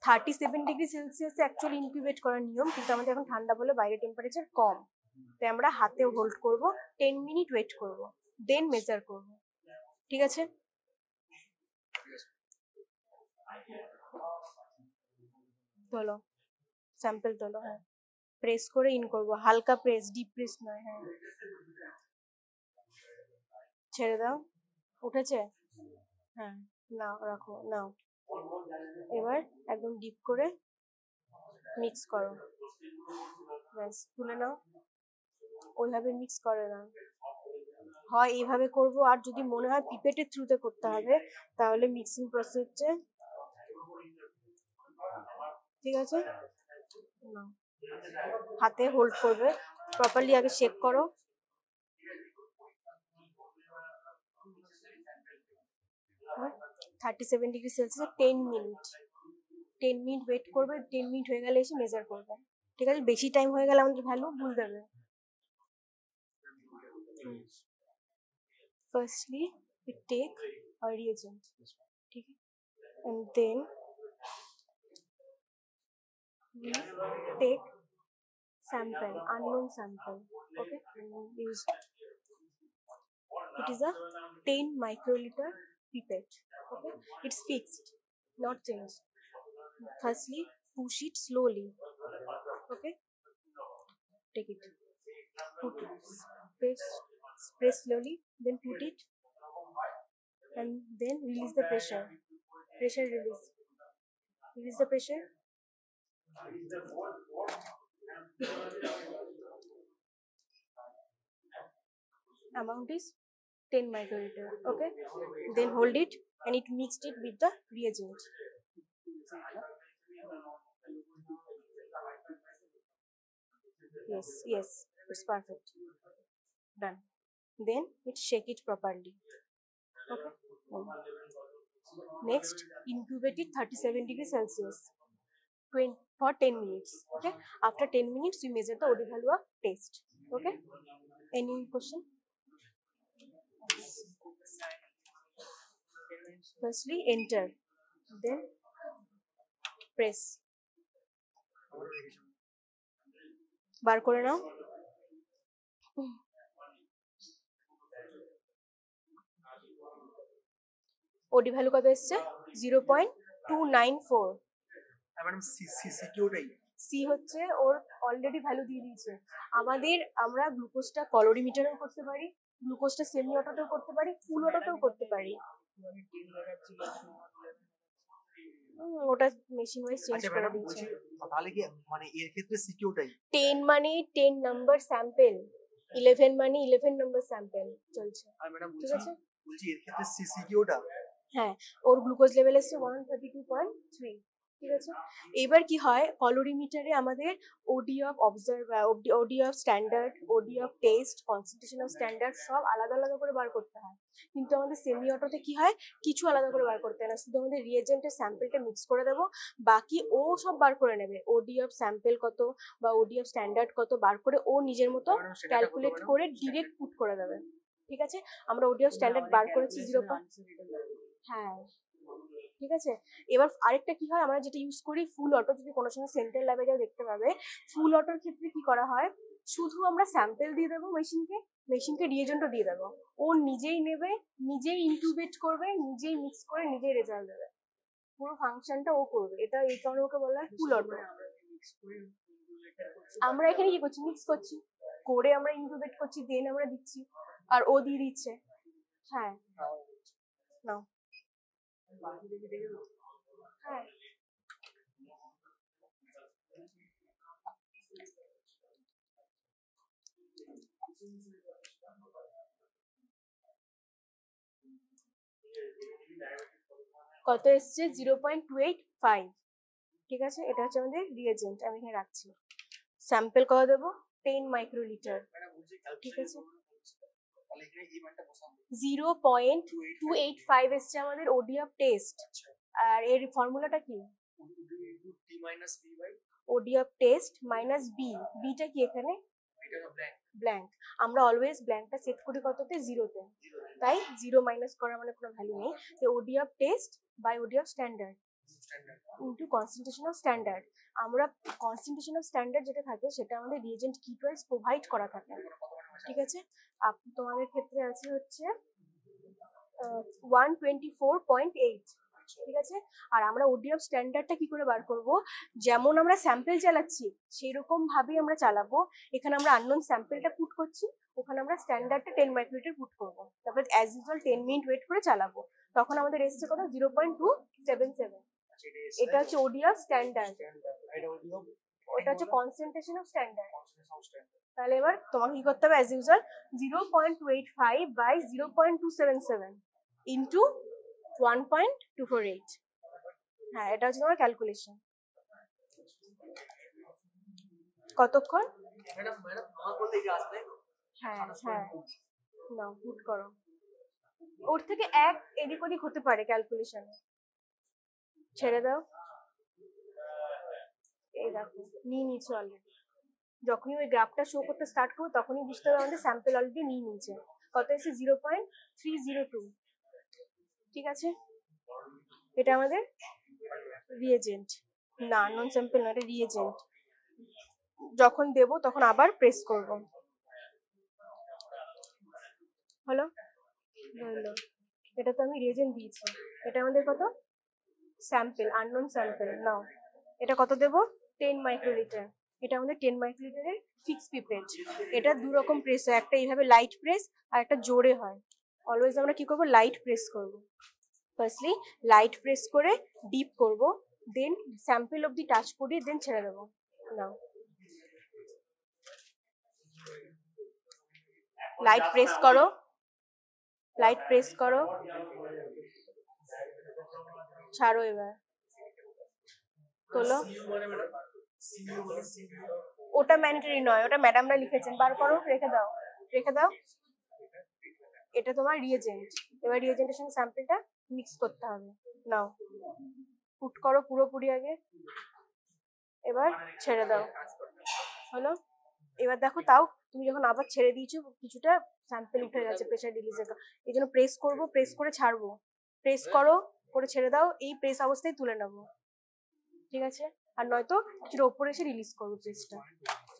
37°C অ্যাকচুয়ালি ইনকিউবেট করার নিয়ম, কিন্তু আমাদের এখন ঠান্ডা বলে বাইরে টেম্পারেচার কম, তাই আমরা হাতে হোল্ড করব, 10 মিনিট ওয়েট করব, দেন মেজার করব। ঠিক আছে? তোলো, স্যাম্পল তোলো। হ্যাঁ, প্রেস করে ইন করব, হালকা প্রেস, ডিপ প্রেস নয়। হ্যাঁ, ছেড়ে দাও। উঠেছে? হ্যাঁ, নাও, রাখো, নাও। এবার একদম ডিপ করে মিক্স করো, ব্যাস তুলে নাও। ওইভাবে মিক্স করে নাও, হয় এইভাবে করব, আর যদি মনে হয় পিপেটের থ্রুতে করতে হবে তাহলে মিক্সিং প্রসেসে। ঠিক আছে? নাও, হাতে হোল্ড করবে, প্রপারলি আগে শেক করো। 37°C 10 মিনিট ওয়েট করবে, 10 মিনিট হয়ে গেলে এসে মেজার করবে। ঠিক আছে? বেশি টাইম হয়ে গেলে আমাদের ভ্যালু ভুল দেবে। Firstly, we take a reagent, okay? And then we take sample, unknown sample, okay? And we use it is a 10 microliter pipette, okay? It's fixed, not changed. Firstly, push it slowly, okay? Take it, put it, press slowly, then put it, and then release the pressure. Release the pressure. Amount is 10 microliter, okay? Then hold it and it mixed it with the reagent. Yes, it's perfect. Done. Then shake it properly, okay? Next, incubate it 37°C for 10 minutes, okay? After 10 minutes you measure the OD value of taste, okay? Any question? Firstly, enter, then press, বার করে নাও। ওডি value কত এসছে? 0.294। Madam C কিউটাই C হচ্ছে ওর already value দিয়ে দিয়েছে। আমরা গ্লুকোজটা কলোরিমিটারেও করতে পারি, গ্লুকোজটা সেমি অটোতেও করতে পারি, ফুল অটোতেও করতে পারি। ওটা মেশিন ওয়াইজ চেঞ্জ করে দিয়েছে। তাহলে কি মানে এর ক্ষেত্রে সিকিউটাই 10 মানে 10 নাম্বার স্যাম্পল, 11 মানে 11 নাম্বার স্যাম্পল চলছে। আর ম্যাডাম ঠিক আছে? বলছি এর ক্ষেত্রে সিকিউটা, হ্যাঁ, ওর গ্লুকোজ লেভেল এসছে 132.3, ঠিক আছে। এবার কি হয়, কলোরিমিটারে আমাদের OD of observe, OD of standard, OD of test, concentration of standard সব আলাদা আলাদা করে বার করতে হয়। কিন্তু আমাদের সেমি অটোতে কি হয়, কিছু আলাদা করে বার করতে হয় না, শুধু আমাদের রিয়েজেন্টের স্যাম্পেলটা মিক্স করে দেবো, বাকি ও সব বার করে নেবে। ওডি অফ স্যাম্পেল কত বা ওডি অফ স্ট্যান্ডার্ড কত বার করে ও নিজের মতো ক্যালকুলেট করে ডিরেক্ট পুট করে দেবে। ঠিক আছে, আমরা ওডি অফ স্ট্যান্ডার্ড বার করেছি 0, হ্যাঁ ঠিক আছে। এবার আরেকটা কি হয়, আমরা যেটা ইউজ করি ফুল অটো, যদি কোনো সময় সেন্ট্রাল ল্যাবে যাও দেখতে পাবে, ফুল অটোর ক্ষেত্রে কি করা হয়, শুধু আমরা স্যাম্পেল দিয়ে দেবো মেশিনকে রিয়েজেন্টও দিয়ে দেবো, ও নিজেই নেবে, নিজেই ইনকিউবেট করবে, নিজেই মিক্স করে নিজেই রেজাল্ট দেবে, পুরো ফাংশনটা ও করবে। এটা এই কারণে ওকে বলা হয় ফুল অটো। আমরা এখানে কি করছি, মিক্স করছি, করে আমরা ইনকিউবেট করছি, দেন আমরা দিচ্ছি, আর ও দিয়ে দিচ্ছে। হ্যাঁ নাও, হ্যাঁ কত এসছে, 0.285। ঠিক আছে, এটা হচ্ছে আমাদের রিয়েজেন্ট। আমি এখানে রাখছি। স্যাম্পল কত দেবো, 10 মাইক্রোলিটার। ঠিক আছে, 0.285 এসছে আমাদের ওডি অফ টেস্ট। আর এর ফর্মুলাটা কি, OD of test minus B. Beta কি এখানে, ব্ল্যাঙ্ক। আমরা অলওয়েজ ব্ল্যাঙ্কটা সেট করি কততে, 0-তে, তাই 0 মাইনাস করার মানে কোনো ভ্যালু নেই। তো OD of test by OD of standard into concentration of standard. আমরা কনসেন্ট্রেশন অফ স্ট্যান্ডার্ড যেটা থাকে সেটা আমাদের রিয়েজেন্ট কিট ওয়াইজ প্রোভাইড করা থাকে। ঠিক আছে, তোমাদের ক্ষেত্রে আছে হচ্ছে 124.8। ঠিক আছে, আর আমরা ওডি অফ স্ট্যান্ডার্ডটা কি করে বার করব, যেমন আমরা স্যাম্পেল চালাচ্ছি সেই রকম ভাবেই আমরা চালাবো। এখানে আমরা আননোন স্যাম্পেলটা পুট করছি, ওখানে আমরা স্ট্যান্ডার্ডটা 10 মাইক্রোলিটার পুট করবো, তারপর অ্যাজ ইউজুয়াল 10 মিনিট ওয়েট করে চালাবো। তখন আমাদের এসছে কত, 0.277। এটা হচ্ছে ওডি অফ স্ট্যান্ডার্ড, ওটা হচ্ছে কনসেন্ট্রেশন অফ স্ট্যান্ডার্ড। তাহলে এবার তোমাকে কি করতে হবে, অ্যাজ ইউজুয়াল 0.285 বাই 0.277 ইন্টু 1.248। হ্যাঁ, এটা হচ্ছে তোমার ক্যালকুলেশন। কতক্ষণ, হ্যাঁ হ্যাঁ নাও পুট করো, ওর থেকে এক এদিক ওদিক হতে পারে ক্যালকুলেশনে, ছেড়ে দাও। এই দেখো নিয়ে নিয়েছে অলরেডি, যখনই ওই গ্রাফটা শো করতে স্টার্ট করবো তখনই বুঝতে হবে আমাদের স্যাম্পল অলরেডি নিয়ে নিয়েছে। কত এসে, 0.302। ঠিক আছে, এটা আমাদের রিয়েজেন্ট, না নন স্যাম্পল না, এটা রিয়েজেন্ট। যখন দেব তখন আবার প্রেস করব। হলো, এটা তো আমি রিয়েজেন্ট দিয়েছি। এটা আমাদের কত, স্যাম্পল, আননোন স্যাম্পল। নাও এটা কত দেব, 10 মাইক্রোলিটার। এটা আমাদের 10 মাইক্রোলিটারের ফিক্স পিপেট। এটা দু রকম প্রেস হয়, একটা এইভাবে লাইট প্রেস আর একটা জোরে হয়। অলওয়েজ আমরা কি করব, লাইট প্রেস করব। ফার্স্টলি লাইট প্রেস করে ডিপ করব, দেন স্যাম্পল অবধি টাচ করিয়ে দেন ছেড়ে দেবো। নাও লাইট প্রেস করো, লাইট প্রেস করো, ছাড়ো, এবার তোলো। ওটা ম্যান্ডেটরি নয়, ওটা ম্যাডামরা লিখেছেন, বার করো, রেখে দাও, রেখে দাও। এটা তোমার রিয়েজেন্ট, এবার রিয়েজেন্টের সঙ্গে স্যাম্পলটা মিক্স করতে হবে। নাও পুট করো পুরোপুরি আগে, এবার ছেড়ে দাও। হলো, এবার দেখো, তাও তুমি যখন আবার ছেড়ে দিয়েছো কিছুটা স্যাম্পল উঠে গেছে প্রেসার রিলিজের, এই জন্য প্রেস করবো, প্রেস করে ছাড়বো, প্রেস করো করে ছেড়ে দাও, এই প্রেস অবস্থায় তুলে নেবো। ঠিক আছে, আর নয়তো কিছুটা ওপরে এসে রিলিজ করবো প্রেসটা।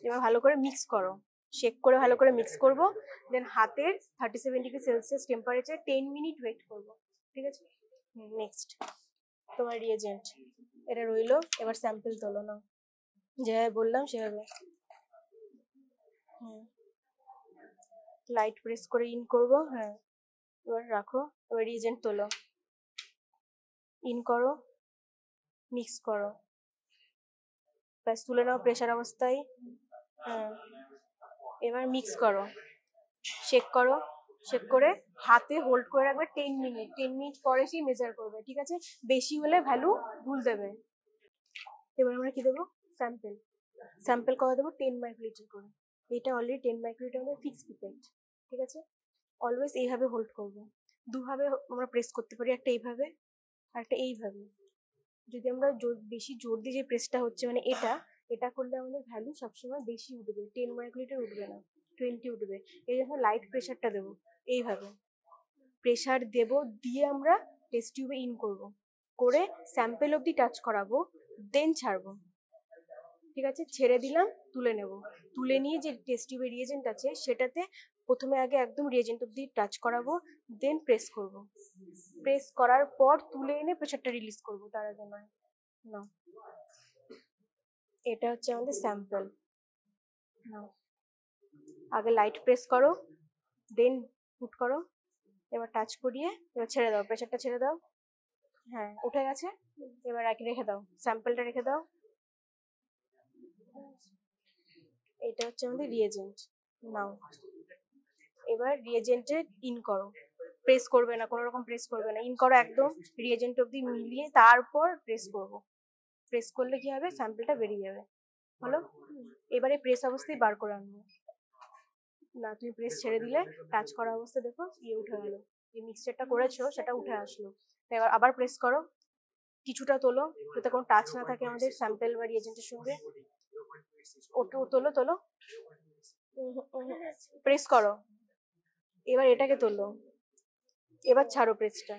এবার ভালো করে মিক্স করো, শেক করে ভালো করে মিক্স করবো, দেন হাতের 37°C টেম্পারেচার 10 মিনিট ওয়েট করবো। ঠিক আছে, নেক্সট তোমার রিয়েজেন্ট এটা রইলো। এবার স্যাম্পল তোলো, না যেভাবে বললাম সেভাবে। লাইট প্রেস করে ইন করবো, হ্যাঁ এবার রাখো। এবার রিয়েজেন্ট তোলো, ইন করো, মিক্স করো, ব্যাস তুলে নাও প্রেসার অবস্থায়। হ্যাঁ, এবার মিক্স করো, শেক করো, শেক করে হাতে হোল্ড করে রাখবে 10 মিনিট। 10 মিনিট পরে সেই মেজার করবে। ঠিক আছে, বেশি হলে ভ্যালু ভুল দেবে। এবার আমরা কি দেবো, স্যাম্পেল কত দেবো, 10 মাইক্রোলিটার করে। এটা অলরেডি 10 মাইক্রোলিটার আমাদের ফিক্স পিপেট, ঠিক আছে। অলওয়েজ এইভাবে হোল্ড করবো, দুভাবে আমরা প্রেস করতে পারি, একটা এইভাবে আর একটা এইভাবে। যদি আমরা বেশি জোর দিয়ে যে প্রেসটা হচ্ছে মানে এটা করলে আমাদের ভ্যালু সবসময় বেশি উঠবে, 10 মাইক্রোলিটার উঠবে না, 20 উঠবে। এই জন্য লাইট প্রেশারটা দেবো, এইভাবে প্রেশার দেব, দিয়ে আমরা টেস্ট টিউবে ইন করব, করে স্যাম্পেল অবধি টাচ করাবো, দেন ছাড়বো, ঠিক আছে। ছেড়ে দিলাম, তুলে নেব, তুলে নিয়ে যে টেস্ট টিউবের রিয়েজেন্ট আছে সেটাতে প্রথমে আগে একদম রিয়েজেন্ট অবধি টাচ করাবো, দেন প্রেস করব, প্রেস করার পর তুলে এনে প্রেশারটা রিলিজ করব, তার আগে নয়। না, এটা হচ্ছে আমাদের স্যাম্পল। না, আগে লাইট প্রেস করো, দেন পুট করো, এবার টাচ করিয়ে এবার ছেড়ে দাও, প্রেশারটা ছেড়ে দাও, হ্যাঁ উঠে গেছে। এবার রেখে দাও, স্যাম্পলটা রেখে দাও। এটা হচ্ছে আমাদের রিয়েজেন্ট। নাও এবার রিয়েজেন্টে ইন করো, প্রেস করবে না, কোনো রকম প্রেস করবে না, ইন করো একদম রিয়েজেন্ট অবধি মিলিয়ে, তারপর প্রেস করব। প্রেস করলে কি হবে, স্যাম্পলটা বেরিয়ে যাবে। হলো, এবারে প্রেস অবস্থায় বার করে আনবো। না, তুমি প্রেস ছেড়ে দিলে টাচ করা অবস্থা দেখো উঠে গেল, যে মিক্সচারটা করেছো সেটা উঠে আসলো। এবার আবার প্রেস করো, কিছুটা তোলো যাতে কোনো টাচ না থাকে আমাদের স্যাম্পল বা রিয়েজেন্টের সঙ্গে। ওকে তোলো, প্রেস করো, এবার এটাকে তোলো, এবার ছাড়ো প্রেসটা।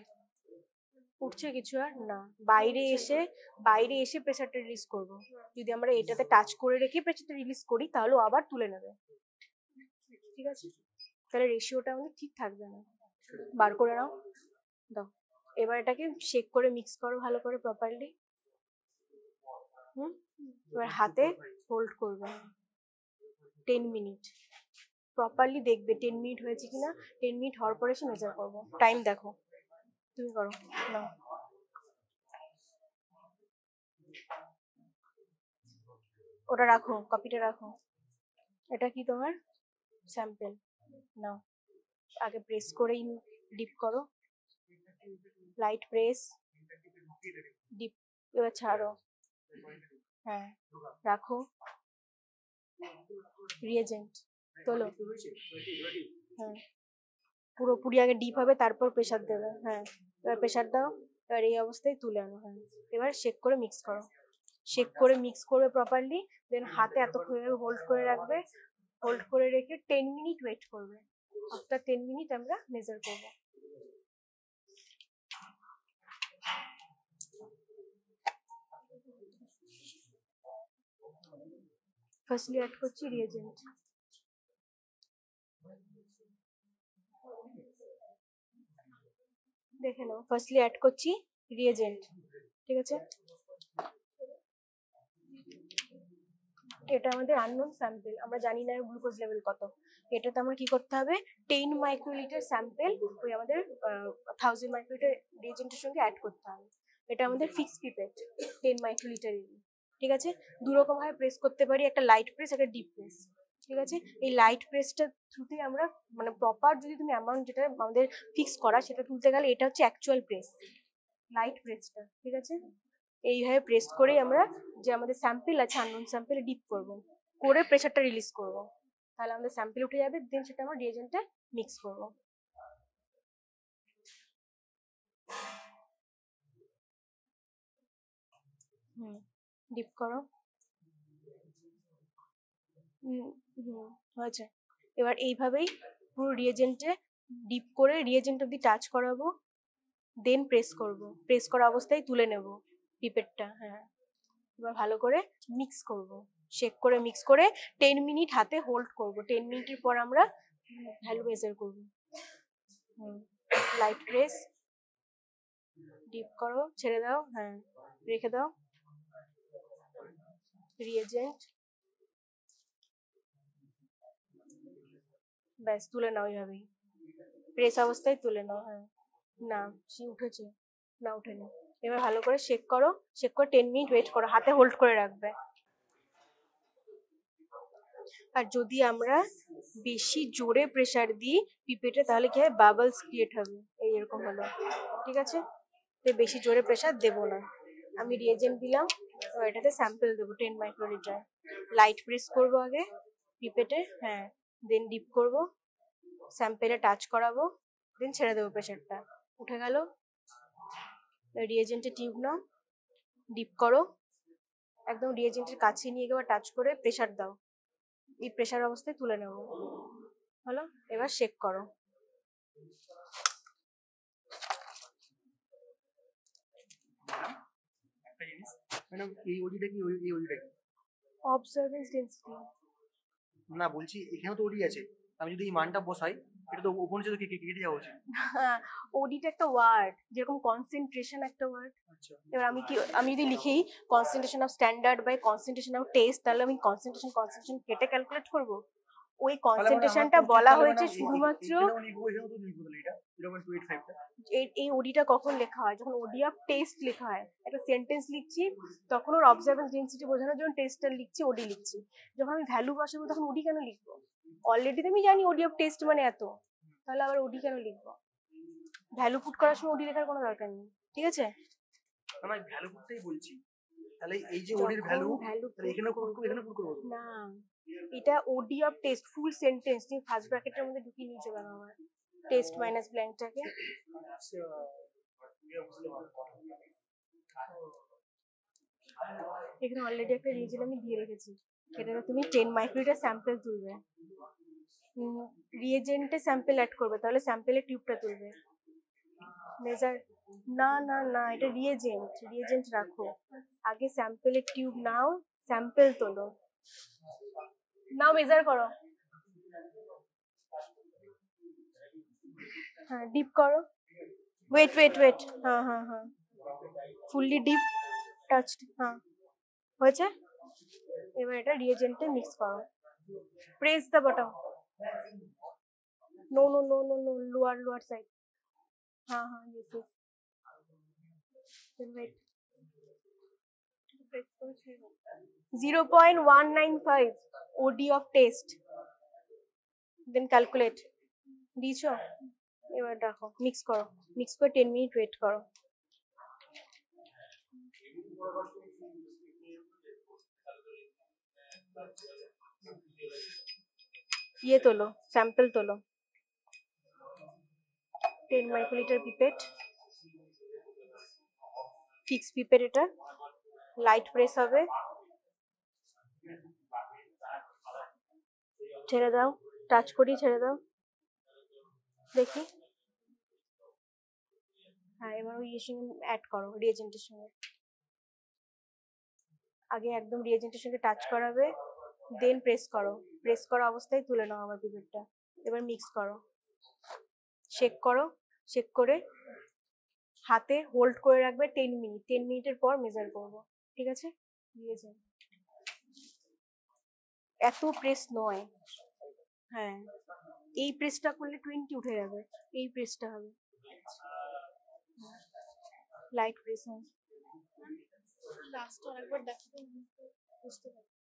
উঠছে কিছু আর না, বাইরে এসে প্রেসারটা রিলিজ করব। যদি আমরা এটাতে টাচ করে রেখে প্রেসারটা রিলিজ করি তাহলে আবার তুলে নেবে, ঠিক আছে। তাহলে রেশিওটা আমাদের ঠিক থাকবে না। বার করে নাও, দাও। এবার এটাকে শেক করে মিক্স করো ভালো করে প্রপারলি। এবার হাতে হোল্ড করবে 10 মিনিট, প্রপারলি দেখবে 10 মিনিট হয়েছে কিনা। 10 মিনিট হওয়ার পরে এসে মেজার করবো, টাইম দেখো, তুমি করো না। ওটা রাখো, কপিটা রাখো। এটা কি তোমার স্যাম্পল। নাও আগে প্রেস করে ডিপ করো, লাইট প্রেস, ডিপ, এবার ছাড়ো, হ্যাঁ রাখো, রিয়েজেন্ট তোলো, হ্যাঁ পুরোপুরি আগে ডিপ হবে তারপর প্রেসার দেবে, হ্যাঁ এবার প্রেসার দাও, এবার এই অবস্থায় তুলে আনো, হ্যাঁ এবার শেক করে মিক্স করো, শেক করে মিক্স করবে প্রপারলি, দেন হাতে এতক্ষণ হোল্ড করে রাখবে, হোল্ড করে রেখে 10 মিনিট ওয়েট করবে। আফটার 10 মিনিট আমরা মেজার করব। ফার্স্টলি অ্যাড করছি রিয়েজেন্ট, দেখে নাও। ফার্স্টলি অ্যাড করছি রিয়েজেন্ট, ঠিক আছে। এটা আমাদের আননোন স্যাম্পল, আমরা জানি না গ্লুকোজ লেভেল কত। এটাতে আমরা কি করতে হবে, 10 মাইক্রোলিটার স্যাম্পল ওই আমাদের 1000 মাইক্রোলিটার রিয়েজেন্টের সঙ্গে অ্যাড করতে হবে। এটা আমাদের ফিক্স পিপেট 10 মাইক্রোলিটার, ঠিক আছে। দুরকম ভাবে প্রেস করতে পারি, একটা লাইট প্রেস, একটা ডিপ প্রেস, ঠিক আছে। এই লাইট প্রেসটা থ্রুতে আমরা মানে প্রপার যদি তুমি অ্যামাউন্ট যেটা আমাদের ফিক্স করা সেটা তুলতে গেলে এটা হচ্ছে অ্যাকচুয়াল প্রেস, লাইট প্রেসটা, ঠিক আছে। এইভাবে প্রেস করেই আমরা যে আমাদের স্যাম্পল আছে আননোন স্যাম্পলে ডিপ করব, করে প্রেসারটা রিলিজ করব, তাহলে আমাদের স্যাম্পল উঠে যাবে, দেন সেটা আমরা রিয়েজেন্টে মিক্স করব। ডিপ করো, হয়েছে। এবার এইভাবেই পুরো রিয়েজেন্টে ডিপ করে রিয়েজেন্ট অব্দি টাচ করাবো, দেন প্রেস করব, প্রেস করা অবস্থায় তুলে নেব পিপেটটা, হ্যাঁ। এবার ভালো করে মিক্স করব, শেক করে মিক্স করে 10 মিনিট হাতে হোল্ড করব। 10 মিনিটের পর আমরা ভ্যালু মেজার করব। লাইট প্রেস, ডিপ করো, ছেড়ে দাও, হ্যাঁ রেখে দাও, রিয়েজেন্ট, ব্যাস তুলে নাও এইভাবেই, প্রেস অবস্থায় তুলে নাও, হ্যাঁ। না সে উঠেছে না, উঠেনি। এবার ভালো করে শেক করো, শেক করে 10 মিনিট ওয়েট করো, হাতে হোল্ড করে রাখবে। আর যদি আমরা বেশি জোরে প্রেসার দিই পিপেটে তাহলে কি হয়, বাবলস ক্রিয়েট হবে, এই এরকম হলো, ঠিক আছে। তো বেশি জোরে প্রেসার দেবো না। আমি রিয়েজেন্ট দিলাম, তো এটাতে স্যাম্পল দেবো 10 মাইক্রোলিটার। লাইট প্রেস করবো আগে পিপেটে, হ্যাঁ, দেন ডিপ করবো, স্যাম্পেলে টাচ করাবো, দেন ছেড়ে দেবো প্রেশারটা। উঠে গেল। রিয়েজেন্টে টিউব নাও, ডিপ করো, একদম রিয়েজেন্টের কাছে নিয়ে গিয়ে টাচ করে প্রেশার দাও। এই প্রেশার অবস্থায় তুলে নেব। হলো, এবার শেক করো। একটা জিনিস ম্যাডাম, এই ওডিটা কি এই ওডিটা কি? Observance density. না বলছি এখানেও তো ওডি আছে, আমি যদি এই মানটা বসাই এটা তো ওপর নিচে তো কেটে যাওয়া উচিত। ওডিটা একটা ওয়ার্ড, যেরকম কনসেন্ট্রেশন একটা ওয়ার্ড। আচ্ছা, এবার আমি যদি লিখি concentration of standard by concentration of test, তাহলে আমি কনসেন্ট্রেশন কেটে ক্যালকুলেট করব? ওই কনসেন্ট্রেশনটা বলা হয়েছে শুধুমাত্র এই ওডিটা কখন লেখা হয়, যখন ওডি অফ টেস্ট লেখা হয়, একটা সেন্টেন্স লিখছি তখন ওর অবজারভেন্স ডেন্সিটি বোঝানোর জন্য টেস্টটা লিখছি, ওডি লিখছি। যখন আমি ভ্যালু বসাবো তখন ওডি কেন লিখবো? অলরেডি তো আমি জানি ওডি অফ টেস্ট মানে এত, তাহলে আবার ওডি কেন লিখবো? ভ্যালু পুট করার সময় ওডি লেখার কোনো দরকার নেই, ঠিক আছে? আমি ভ্যালু করতেই বলছি, তাহলে এই যে ওডির ভ্যালু তাহলে এখানে পুট করব না, এটা ওডি অফ টেস্ট ফুল সেন্টেন্স, তুমি ফার্স্ট ব্র্যাকেটের মধ্যে ঢুকিয়ে নিয়েছো কেন আমার টেস্ট মাইনাস ব্ল্যাঙ্কটাকে? এখানে অলরেডি একটা রিজন আমি দিয়ে রেখেছি, সেটাতে তুমি 10 মাইক্রোলিটার স্যাম্পল তুলবে, রিয়েজেন্টে স্যাম্পল অ্যাড করবে, তাহলে স্যাম্পলের টিউবটা তুলবে। মেজার না না না, এটা রিয়েজেন্ট রাখো, আগে স্যাম্পলের টিউব নাও, স্যাম্পল তোলো, নাও মেজার করো, হ্যাঁ ডিপ করো, ওয়েট, হ্যাঁ হ্যাঁ হ্যাঁ, ফুললি ডিপ টাচড, হ্যাঁ হয়েছে। এবার এটা রিয়েজেন্টে মিক্স করো, press the bottom, no no no no no, lower side, হ্যাঁ হ্যাঁ yes yes, wait, 0.195 OD of taste, then calculate দিয়েছো। এবার দেখো মিক্স করো, মিক্স করে 10 মিনিট ওয়েট করো। ইয়ে তোলো, স্যাম্পল তোলো, 10 মাইক্রোলিটার পিপেট, ফিক্স পিপেট, এটা লাইট প্রেস হবে, ছেড়ে দাও, টাচ করি ছেড়ে দাও, দেখি, হ্যাঁ এবার ওই সঙ্গে অ্যাড করো রিয়েজেন্টের সঙ্গে, আগে একদম রিয়েজেন্টের সঙ্গে টাচ করাবে, দেন প্রেস করো, প্রেস করা অবস্থায় তুলে নাও আমার পিপেটটা। এবার মিক্স করো, শেক করো, শেক করে হাতে হোল্ড করে রাখবে 10 মিনিট, 10 মিনিটের পর মেজার করবো, ঠিক আছে? রিয়েজেন্ট এত প্রেস নয়, হ্যাঁ এই প্রেসটা করলে 20 উঠে যাবে, এই প্রেসটা হবে লাইট প্রেস। লাস্টটা একবার দেখাতে বুঝতে পারবে,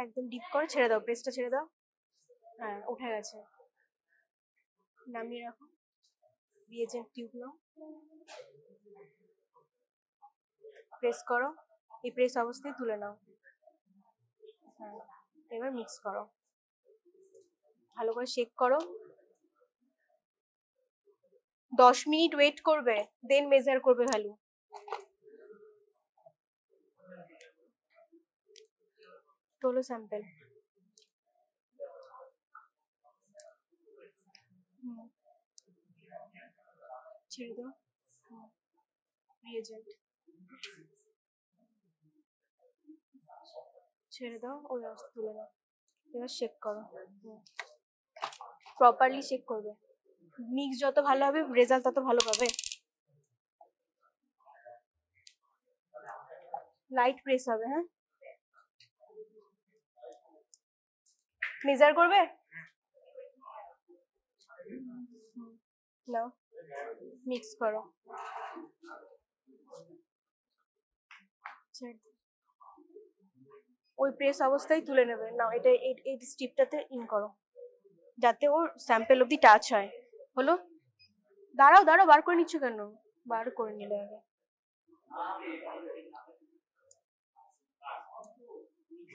একদম ডিপ করে ছেড়ে দাও, প্রেসটা ছেড়ে দাও, হ্যাঁ উঠে গেছে, নামিয়ে রাখো, রিয়েজেন্ট টিউব নাও, প্রেস করো, এই প্রেস অবস্থায় তুলে নাও, হ্যাঁ এবার মিক্স করো, ভালো করে শেক করো, 10 মিনিট ওয়েট করবে, দেন মেজার করবে ভ্যালু। তোলো স্যাম্পল, ছেড়ে দাও, রিয়েজেন্ট ছেড়ে দাও, ওই অবস্থা তুলে দাও, এবার শেক করো, প্রপারলি শেক করবে, মিক্স যত ভালো হবে রেজাল্ট তত ভালো পাবে। লাইট প্রেস হবে, হ্যাঁ মেজার করবে, নাও মিক্স করো, ওই প্রেস অবস্থায় তুলে নেবে, নাও এটা এই স্টিপটাতে ইন করো যাতে ওর স্যাম্পল অব্দি টাচ হয়। হলো, দাঁড়াও বার করে নিচ্ছ কেন? বার করে নিলে আগে,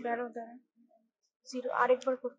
দাঁড়াও জিরো আরেকবার কর।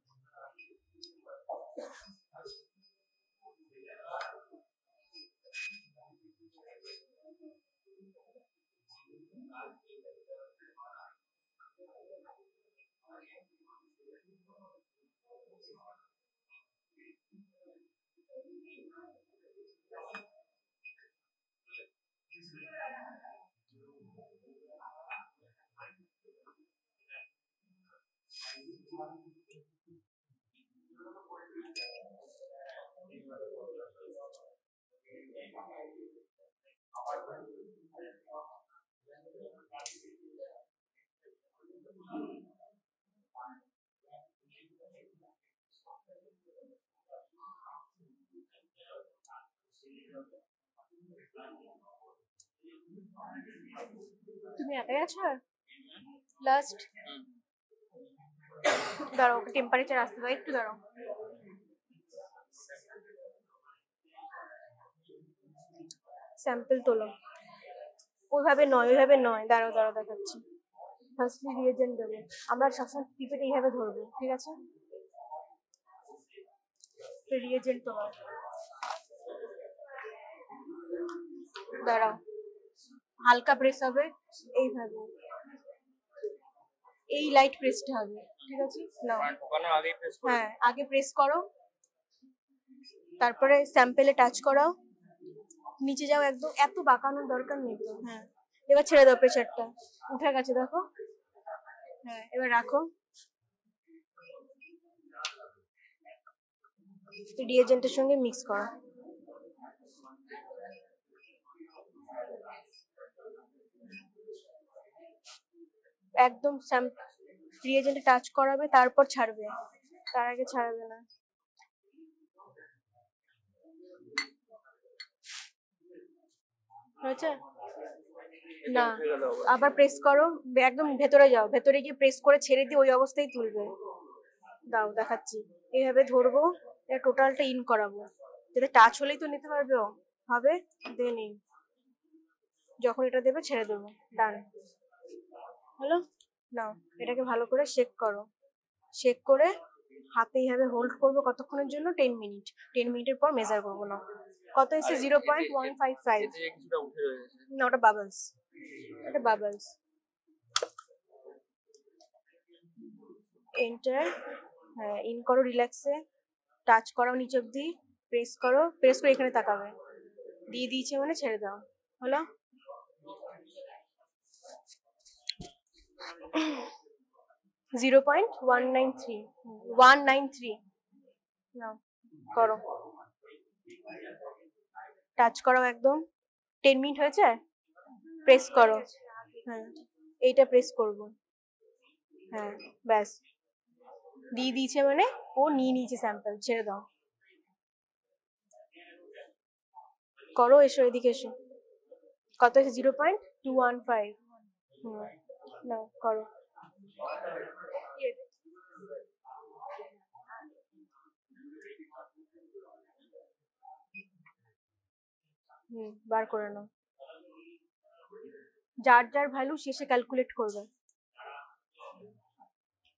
তুমি একাই আছো? লাস্ট দাঁড়াও, ওকে টেম্পারেচার আসতে দাও, একটু দাঁড়াও। স্যাম্পল তোলো। ওইভাবে নয়, দাঁড়াও দেখাচ্ছি। ফার্স্টলি রিয়েজেন্ট দেবো। আমরা সবসময় পিপেট এইভাবে ধরবো, ঠিক আছে? রিয়েজেন্ট তোমার, দাঁড়াও, হালকা প্রেস হবে এইভাবে, এই লাইট প্রেসটা হবে, ঠিক আছে? নাও, হ্যাঁ আগে প্রেস করো, তারপরে স্যাম্পেলে টাচ করাও, নিচে যাও একদম, এত বাঁকানোর দরকার নেই তো। হ্যাঁ এবার ছেড়ে দাও, প্রেসারটা উঠে গেছে দেখো। হ্যাঁ এবার রাখো, রিয়েজেন্টের সঙ্গে মিক্স করো। একদম রিয়েজেন্টে টাচ করাবে, তারপর ছাড়বে, তার আগে ছাড়বে না। হয়েছে না, আবার প্রেস করো, একদম ভেতরে যাও, ভেতরে গিয়ে প্রেস করে ছেড়ে দিয়ে ওই অবস্থায় তুলবে। দাও দেখাচ্ছি, এইভাবে ধরবো, এটা টোটালটা ইন করাবো, যাতে টাচ হলেই তো নিতে পারবে ও, হবে দেন ইন, যখন এটা দেবে ছেড়ে দেবো, ডান হলো। নাও এটাকে ভালো করে শেক করো, শেক করে হাতে এইভাবে হোল্ড করবো কতক্ষণের জন্য? 10 মিনিট। 10 মিনিটের পর মেজার করবো। না কত এসে? 0.155। না ওটা বাবলস, এটা বাবলস। এন্টার, হ্যাঁ ইন করো, রিল্যাক্সে টাচ করাও নিচ অব্দি, প্রেস করো, প্রেস করে এখানে তাকাবে, দিয়ে দিয়েছে মানে ছেড়ে দাও, হলো। 0.193, 193। নাও করো, টাচ করো একদম। 10 মিনিট হয়েছে, প্রেস করো, হ্যাঁ এইটা প্রেস করবো, হ্যাঁ ব্যাস দিয়ে দিয়েছে মানে ও নিয়ে নিয়েছে স্যাম্পল, ছেড়ে দাও। করো, এসো এদিকে এসো, কত হয়েছে? 0.215। না করো, বার করে নাও, যার যার ভ্যালু শেষে ক্যালকুলেট করবে।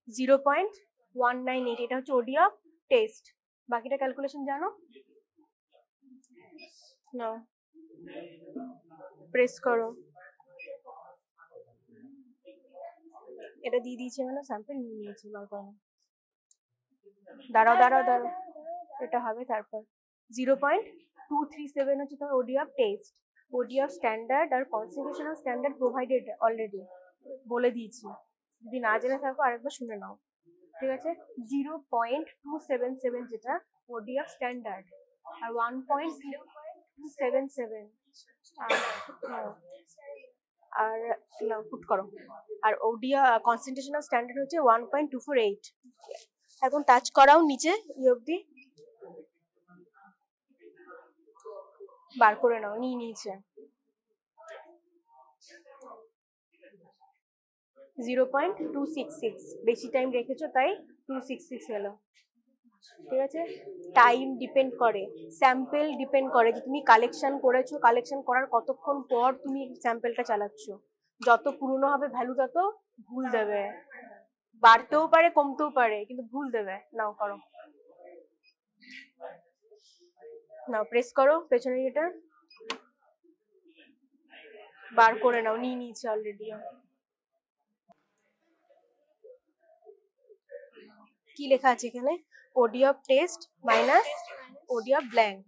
0.198, এটা হচ্ছে ওডি অফ টেস্ট, বাকিটা ক্যালকুলেশন জানো। নাও প্রেস করো, এটা দিয়ে দিয়েছে মানে স্যাম্পল নিয়ে নিয়েছে, বার করো। দাঁড়াও, এটা হবে তারপর। 0.237 হচ্ছে তোমার OD of test, OD of standard আর concentration of standard provided already বলে দিয়েছি, যদি না জেনে থাকো আরেকবার শুনে নাও, ঠিক আছে? 0.277 যেটা ওডি অফ স্ট্যান্ডার্ড, আর 1.277 আর না পুট করো, আর ওডিয়া কনসেন্ট্রেশন অফ স্ট্যান্ডার্ড হচ্ছে 1.248। এখন টাচ করাও নিচে ই অবধি, বার করে নাও, নিয়ে নিয়েছে। 0.266, বেশি টাইম রেখেছো তাই 266 হলো। ঠিক আছে, টাইম ডিপেন্ড করে, স্যাম্পেল ডিপেন্ড করে যে তুমি কালেকশন করেছো, কালেকশন করার কতক্ষণ পর তুমি স্যাম্পেলটা চালাচ্ছ। যত পুরনো হবে ভ্যালু তত ভুল দেবে, বাড়তেও পারে কমতেও পারে কিন্তু ভুল দেবে। নাও করো, নাও প্রেস করো পেছনে, এটা বার করে নাও, নিয়ে নিয়েছি অলরেডি। কি লেখা আছে এখানে? OD of test minus OD of blank.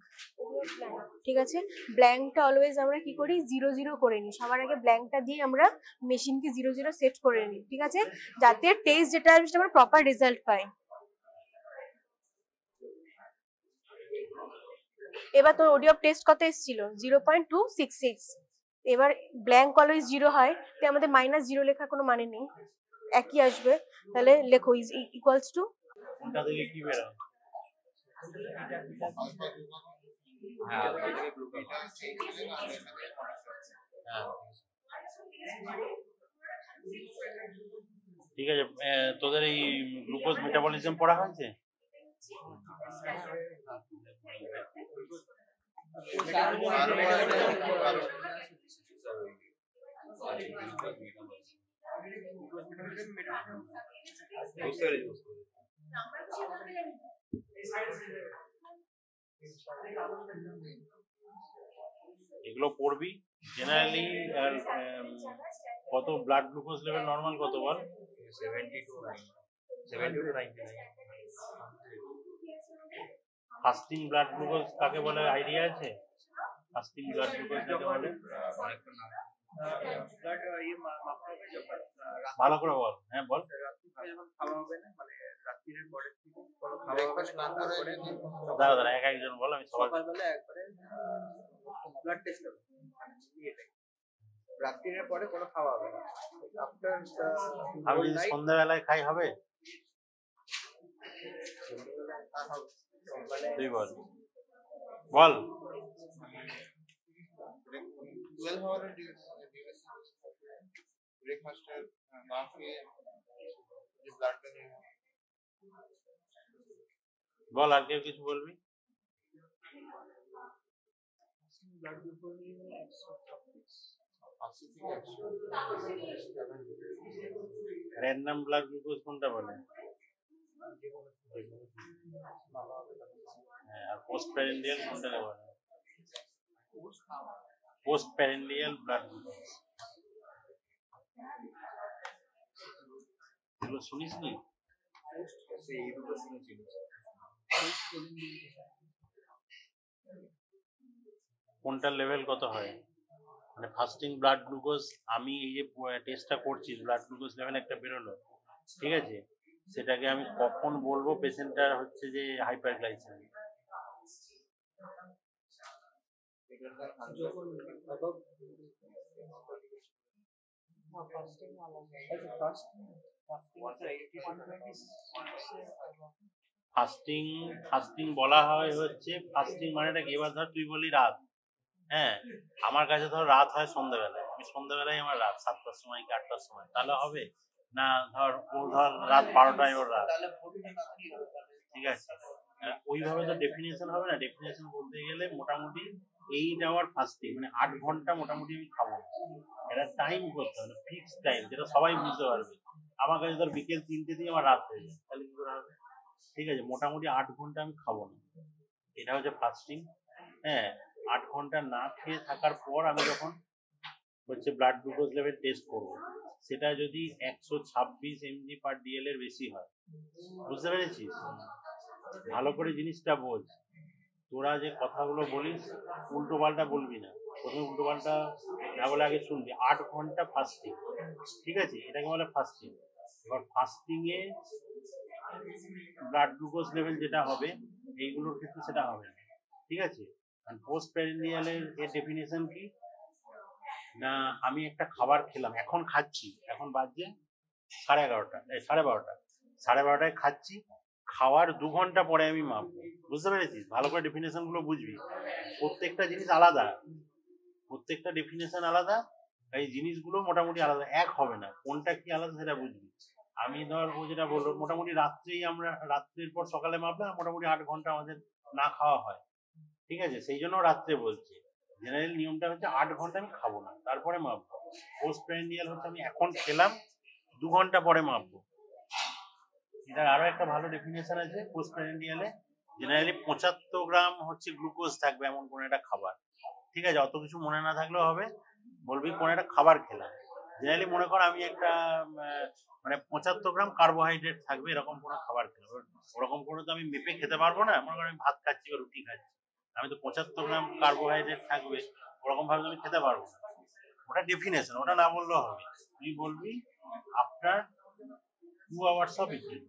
ঠিক আছে, ব্ল্যাঙ্কটা অলওয়েজ আমরা কি করি, 0 0 করে নিই। সবার আগে ব্ল্যাঙ্কটা দিয়ে আমরা মেশিনকে 0 0 সেট করে নিই, ঠিক আছে, যাতে টেস্ট যেটা আসবে সেটা আমরা প্রপার রেজাল্ট পাই। এবার তোর ওডি অফ টেস্ট কত এসেছিল? 0.266। এবার ব্ল্যাঙ্ক অলওয়েজ 0 হয়, তো আমাদের -0 লেখার কোনো মানে নেই, একই আসবে। তাহলে লেখো ইজ ইকুয়ালস টু, কোনটা থেকে কি বেরোয়? হ্যাঁ ঠিক আছে। তোদের এই গ্লুকোজ মেটাবলিজম পড়া হয়েছে? এগুলো পড়বি জেনারেলি। আর কত ব্লাড গ্লুকোজ লেভেল নর্মাল কত বল? 70 to 99। ফাস্টিং ব্লাড গ্লুকোজ কাকে বলে আইডিয়া আছে? ফাস্টিং ব্লাড গ্লুকোজ কাকে বলে? ভালো করে বল। হ্যাঁ বল। দাঁড়া দাঁড়া, এক একজন বল, আমি সবাই। ব্লাড টেস্ট হবে, রাত্রির পরে কোনো খাওয়া হবে না। আফটার আমি যদি সন্ধ্যাবেলায় খাই হবে? তুই বল বল। 12 hour ব্রেকফাস্টের না খেয়ে যে ব্লাড বল, আর কেউ কিছু বলবি? র্যান্ডম ব্লাড গ্লুকোজ কোনটা বলে? হ্যাঁ, আর পোস্ট প্যারেন্ডিয়াল কোনটা বলে? Post prandial blood glucose. এগুলো শুনিস নি? কোনটার লেভেল কত হয়? মানে ফাস্টিং ব্লাড গ্লুকোজ, আমি এই যে টেস্টটা করছি, ব্লাড গ্লুকোজ লেভেল একটা বেরোলো, ঠিক আছে, সেটাকে আমি কখন বলবো পেশেন্টটার হচ্ছে যে হাইপারগ্লাইসেমিক? ফাস্টিং বলা হয় হচ্ছে, ফাস্টিং মানেটা কি? এবার ধর তুই বলি রাত, হ্যাঁ, আমার কাছে ধর রাত হয় সন্ধ্যাবেলায়, আমি সন্ধ্যাবেলায় আমার রাত 7টার সময় কি 8টার সময়, তাহলে হবে না? ধর ও ধর রাত 12টায় ওর রাত, ঠিক আছে, ওইভাবে তো ডেফিনেশন হবে না। ডেফিনেশন বলতে গেলে মোটামুটি 8 আওয়ার ফাস্টিং, মানে 8 ঘন্টা মোটামুটি আমি খাবো না। এটা টাইম করতে হবে, ফিক্স টাইম, যেটা সবাই বুঝতে পারবে। আমার কাছে ধর বিকেল 3টে দিয়ে আমার রাত হয়ে যায়, তাহলে কি করে হবে? ঠিক আছে, মোটামুটি 8 ঘন্টা আমি খাবো না, এটা হচ্ছে ফাস্টিং। হ্যাঁ, 8 ঘন্টা না খেয়ে থাকার পর আমি যখন হচ্ছে ব্লাড গ্লুকোজ লেভেল টেস্ট করবো, সেটা যদি 126 mg/dl এর বেশি হয়, বুঝতে পেরেছিস? ভালো করে জিনিসটা বোঝ। তোরা যে কথাগুলো বলিস উল্টো পাল্টা বলবি না, প্রথমে উল্টো পাল্টা না বলে আগে শুনবি। 8 ঘন্টা ফাস্টিং, ঠিক আছে, এটাকে বলে ফাস্টিং। এবার ফাস্টিং এ ব্লাড গ্লুকোজ লেভেল যেটা হবে, এইগুলোর ক্ষেত্রে সেটা হবে না, ঠিক আছে। পোস্ট প্যারেন্ডিয়ালের এর ডেফিনেশন কি? না, আমি একটা খাবার খেলাম, এখন খাচ্ছি, এখন বাজছে 11:30, 12:30, 12:30টায় খাচ্ছি, খাওয়ার 2 ঘন্টা পরে আমি মাপবো, বুঝতে পেরেছিস? ভালো করে ডেফিনেশন গুলো বুঝবি, প্রত্যেকটা জিনিস আলাদা, প্রত্যেকটা ডেফিনেশন আলাদা, এই জিনিসগুলো মোটামুটি আলাদা, এক হবে না। কোনটা কি আলাদা সেটা বুঝবি। আমি ধর ও যেটা বললো মোটামুটি রাত্রেই আমরা রাত্রের পর সকালে মাপলাম, মোটামুটি 8 ঘন্টা আমাদের না খাওয়া হয়, ঠিক আছে, সেই জন্য রাত্রে বলছি। জেনারেল নিয়মটা হচ্ছে 8 ঘন্টা আমি খাবো না, তারপরে মাপবো। পোস্ট প্র্যান্ডিয়াল হচ্ছে আমি এখন খেলাম 2 ঘন্টা পরে মাপবো। এটার আরো একটা ভালো ডেফিনেশন আছে পোস্ট প্র্যান্ডিয়ালে, জেনারেলি 75 গ্রাম হচ্ছে গ্লুকোজ থাকবে এমন কোনো একটা খাবার, ঠিক আছে, অত কিছু মনে না থাকলেও হবে, বলবি কোনো একটা খাবার খেলাম। জেনারেলি মনে কর আমি একটা মানে 75 গ্রাম কার্বোহাইড্রেট থাকবে এরকম কোনো খাবার খেলাম, ওরকম করে তো আমি মেপে খেতে পারবো না। মনে কর আমি ভাত খাচ্ছি বা রুটি খাচ্ছি, আমি তো 75 গ্রাম কার্বোহাইড্রেট থাকবে ওরকম ভাবে আমি খেতে পারবো না। ওটা ডেফিনেশন, ওটা না বললেও হবে। তুই বলবি আফটার 2 hours অফ ইটিং,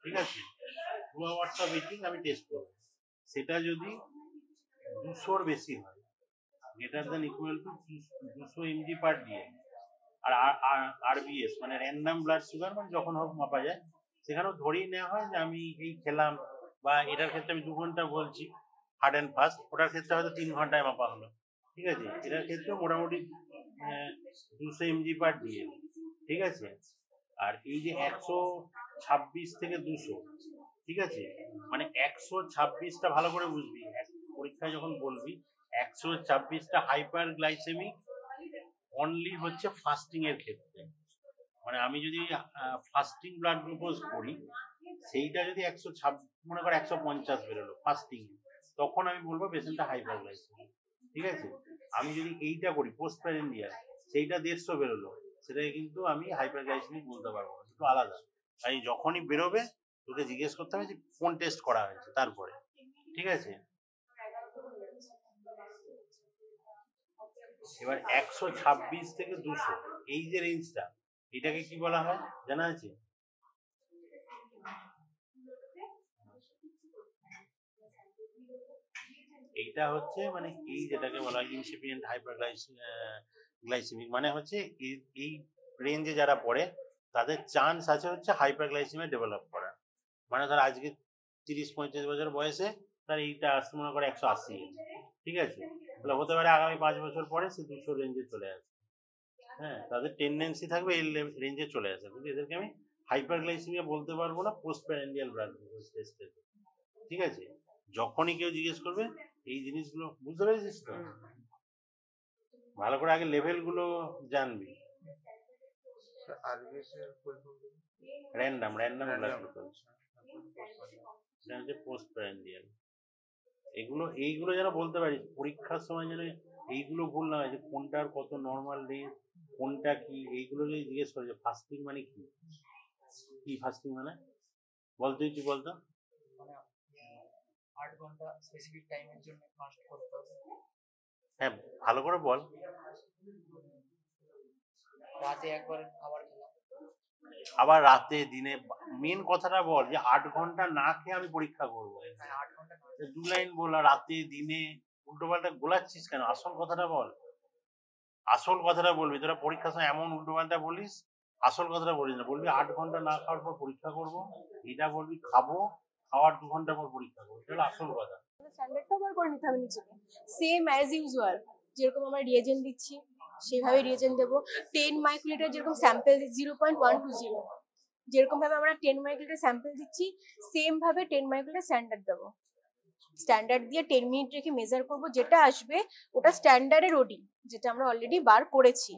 ঠিক আছে, 2 hours অফ ইটিং আমি টেস্ট করবো। সেটা যদি 200-র বেশি হয়, greater than equal to 200 mg/dl, আর আরবিএস মানে র্যান্ডাম ব্লাড সুগার মানে যখন হোক মাপা যায়, সেখানেও ধরেই নেওয়া হয় যে আমি এই খেলাম, বা এটার ক্ষেত্রে আমি 2 ঘন্টা বলছি হার্ড অ্যান্ড ফাস্ট, ওটার ক্ষেত্রে হয়তো 3 ঘন্টায় মাপা হলো, ঠিক আছে, এটার ক্ষেত্রে মোটামুটি 200 mg/dl, ঠিক আছে। আর এই যে 126 থেকে 200, ঠিক আছে, মানে 126টা ভালো করে বুঝবি, পরীক্ষায় যখন বলবি 126টা হাইপার গ্লাইসেমিক অনলি হচ্ছে ফাস্টিং এর ক্ষেত্রে। মানে আমি যদি ফাস্টিং ব্লাড গ্লুকোজ করি, সেইটা যদি 126 মনে কর 150 বেরোলো ফাস্টিং, তখন আমি বলবো পেশেন্টটা হাইপার গ্লাইসেমিক, ঠিক আছে। আমি যদি এইটা করি পোস্ট প্র্যান্ডিয়াল, সেইটা 150 বেরোলো, সেটাকে কিন্তু আমি হাইপার গ্লাইসেমিক বলতে পারবো না, একটু আলাদা। তাই যখনই বেরোবে তোকে জিজ্ঞেস করতে হবে যে কোন টেস্ট করা হয়েছে তারপরে, ঠিক আছে। এবার 126 থেকে 200 এই যে রেঞ্জটা, এটাকে কি বলা হয় জানা আছে? এইটা হচ্ছে মানে এই যেটাকে বলা হয় ইনসিপিয়েন্ট হাইপারগ্লাইসেমিক, মানে হচ্ছে এই রেঞ্জে যারা পড়ে তাদের চান্স আছে হচ্ছে হাইপারগ্লাইসেমিয়া ডেভেলপ করার। মানে ধর আজকে 30-35 বছর বয়সে তার এইটা আসতে মনে করে 180, ঠিক আছে, তাহলে হতে পারে আগামী 5 বছর পরে সে 200 রেঞ্জে চলে আসে। হ্যাঁ, তাদের টেন্ডেন্সি থাকবে এই রেঞ্জে চলে আসে, কিন্তু এদেরকে আমি হাইপারগ্লাইসেমিয়া বলতে পারবো না পোস্ট প্র্যান্ডিয়াল ব্লাড গ্লুকোজ টেস্টে, ঠিক আছে। যখনই কেউ জিজ্ঞেস করবে এই জিনিসগুলো বুঝতে পেরেছিস তো, ভালো করে আগে লেভেল গুলো জানবি। র্যান্ডাম ব্লাড গ্লুকোজ, এটা হচ্ছে পোস্ট প্র্যান্ডিয়াল। এইগুলো যেন বলতে পারিস পরীক্ষার সময়, যেন এইগুলো ভুল না হয় যে কোনটার কত নর্মাল রেঞ্জ, কোনটা কি, এইগুলো যদি জিজ্ঞেস করে যে ফাস্টিং মানে কি, কি ফাস্টিং মানে বল, তুই বলতো। 8 ঘন্টা স্পেসিফিক টাইমের জন্য ফাস্ট করতে হবে। হ্যাঁ, ভালো করে বল। রাতে একবার খাবার খেলাম, আবার রাতে দিনে, মেন কথাটা বল যে 8 ঘন্টা না খেয়ে আমি পরীক্ষা করবো। 8 ঘন্টা 2 লাইন বলা, রাতে দিনে উল্টো পাল্টা গোলাচ্ছিস কেন? আসল কথাটা বল, আসল কথাটা বলবি। তোরা পরীক্ষার সময় এমন উল্টো পাল্টা বলিস, আসল কথাটা বলিস না। বলবি 8 ঘন্টা না খাওয়ার পর পরীক্ষা করবো, এটা বলবি খাবো, খাওয়ার 2 ঘন্টা পর পরীক্ষা করবো, এটা হলো আসল কথা। স্ট্যান্ডার্ডটা বার করে নিতে হবে নিজেকে, সেম অ্যাজ ইউজুয়াল। যেরকম আমরা রিয়েজেন্ট দিচ্ছি সেভাবে রিয়েজেন্ট দেবো। 10 মাইক্রোলিটার যেরকম স্যাম্পেল 0.120, যেরকম ভাবে আমরা 10 মাইক্রোলিটার স্যাম্পেল দিচ্ছি সেম ভাবে 10 মাইক্রোলিটার স্ট্যান্ডার্ড দেবো। স্ট্যান্ডার্ড দিয়ে 10 মিনিট রেখে মেজার করবো, যেটা আসবে ওটা স্ট্যান্ডার্ডের ওডি, যেটা আমরা অলরেডি বার করেছি,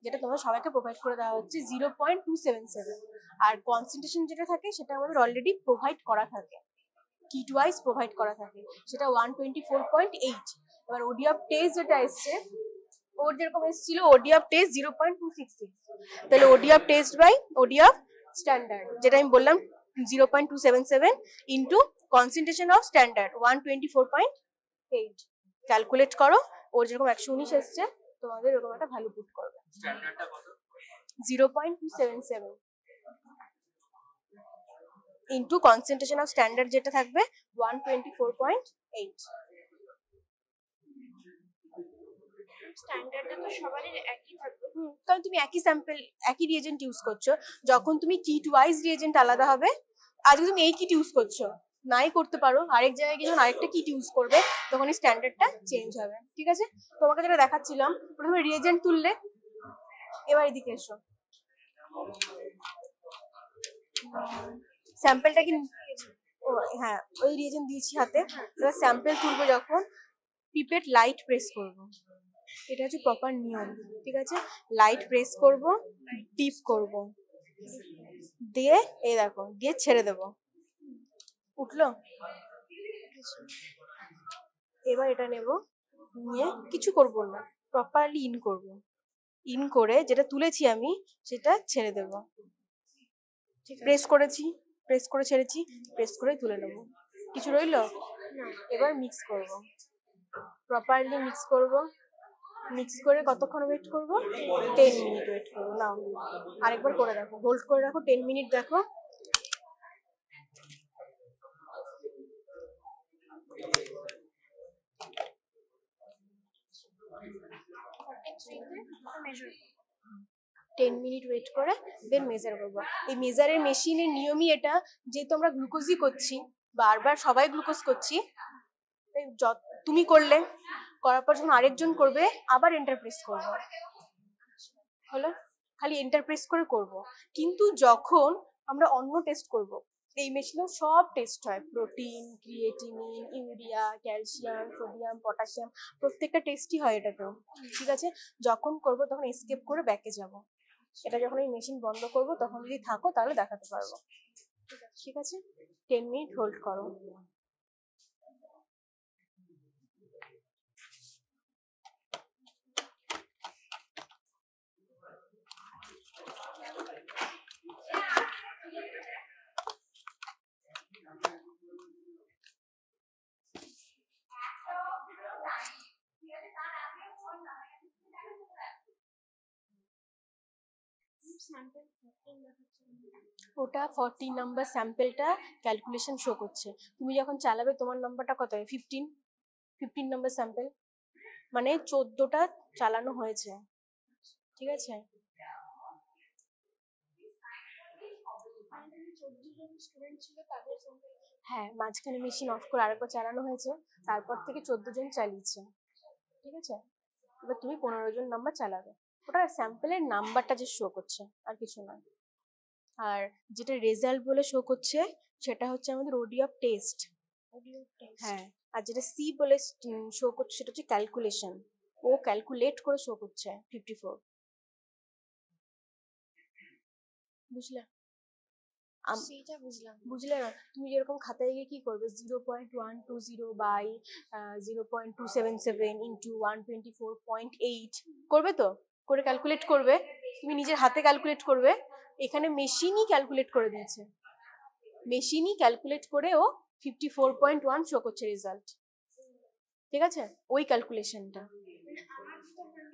যেটা তোমাদের সবাইকে প্রোভাইড করে দেওয়া হচ্ছে 0.277। আর কনসেন্ট্রেশন যেটা থাকে সেটা আমাদের অলরেডি প্রোভাইড করা থাকে, কিট ওয়াইজ প্রোভাইড করা থাকে, সেটা 124.8। এবার ওডি অফ টেস্ট যেটা এসছে, ওর যেরকম এসেছিল ওডি অফ টেস্ট 0.266, তাহলে OD of test by OD of standard, যেটা আমি বললাম 0.277 into concentration of standard 124.8, calculate করো। ওর যেরকম 119 এসছে, তোমাদের এরকম একটা ভ্যালু পুট করবে। স্ট্যান্ডার্ডটা কত? 0.277 ইন্টু কনসেন্ট্রেশন অফ স্ট্যান্ডার্ড যেটা থাকবে 124.8। স্ট্যান্ডার্ডটা তো সবারই একই থাকবে, কারণ তুমি একই স্যাম্পল একই রিয়েজেন্ট ইউজ করছো। যখন তুমি কিট ওয়াইজ রিয়েজেন্ট আলাদা হবে, আজকে তুমি এই কিট ইউজ করছো, নাই করতে পারো আরেক জায়গায় গিয়ে যখন আরেকটা কিট ইউজ করবে তখন এই স্ট্যান্ডার্ডটা চেঞ্জ হবে, ঠিক আছে। তোমাকে যেটা দেখাচ্ছিলাম, প্রথমে রিয়েজেন্ট তুললে, এবার এদিকে এসো। স্যাম্পেলটা কি ও হ্যাঁ ওই রিয়েজেন্ট দিয়েছি হাতে, এবার স্যাম্পেল তুলবো যখন পিপেট লাইট প্রেস করব, এটা হচ্ছে প্রপার নিয়ম, ঠিক আছে? লাইট প্রেস করব, ডিপ করব, দিয়ে এই দেখো দিয়ে ছেড়ে দেব, উঠলো। এবার এটা নেব, নিয়ে কিছু করব না, প্রপারলি ইন করব, ইন করে যেটা তুলেছি আমি সেটা ছেড়ে দেব, প্রেস করেছি, প্রেস করে ছেড়েছি, প্রেস করে তুলে নেব, কিছু রইলো? এবার মিক্স করব, প্রপারলি মিক্স করব, মিক্স করে কতক্ষণ ওয়েট করব? 10 মিনিট ওয়েট করবো। নাও আরেকবার করে দেখো, হোল্ড করে রাখো 10 মিনিট, দেখো measure 10 মিনিট ওয়েট করে দেন মেজার করবো। এই মেজারের মেশিনের নিয়মই এটা, যেহেতু আমরা গ্লুকোজই করছি, বারবার সবাই গ্লুকোজ করছি, তাই তুমি করলে, করার পর যখন আরেকজন করবে আবার এন্টার প্রেস করবো, হলো? খালি এন্টার প্রেস করে করব। কিন্তু যখন আমরা অন্য টেস্ট করব, এই মেশিনেও সব টেস্ট হয়, protein, creatinine, urea, calcium, sodium, potassium, প্রত্যেকটা টেস্টই হয় এটাতেও, ঠিক আছে? যখন করব তখন এসকেপ করে ব্যাকে যাব, এটা যখন এই মেশিন বন্ধ করব তখন যদি থাকো তাহলে দেখাতে পারবো, ঠিক আছে? 10 মিনিট হোল্ড করো। ওটা 14 নাম্বার স্যাম্পেলটা ক্যালকুলেশন শো করছে, তুমি যখন চালাবে তোমার নাম্বারটা কত হবে? 15 নাম্বার স্যাম্পেল, মানে 14টা চালানো হয়েছে, ঠিক আছে? হ্যাঁ, মাঝখানে মেশিন অফ করে আরেকবার চালানো হয়েছে, তারপর থেকে 14 জন চালিয়েছে, ঠিক আছে? এবার তুমি 15 জন নাম্বার চালাবে, ওটা স্যাম্পেলের নাম্বারটা যে শো করছে আর কিছু না। আর যেটা রেজাল্ট বলে শো করছে সেটা হচ্ছে আমাদের ওডি অফ টেস্ট, হ্যাঁ। আর যেটা সি বলে শো করছে সেটা হচ্ছে ক্যালকুলেশন, ও ক্যালকুলেট করে শো করছে 54, বুঝলে? সেইটা বুঝলাম। বুঝলে না? তুমি যেরকম খাতায় গিয়ে কি করবে, 0.120 বাই 0.277 ইন্টু 124.8 করবে, তো করে ক্যালকুলেট করবে, তুমি নিজের হাতে ক্যালকুলেট করবে, এখানে মেশিনই ক্যালকুলেট করে দিয়েছে, মেশিনই ক্যালকুলেট করে ও 54.1 শো করছে রেজাল্ট, ঠিক আছে? ওই ক্যালকুলেশনটা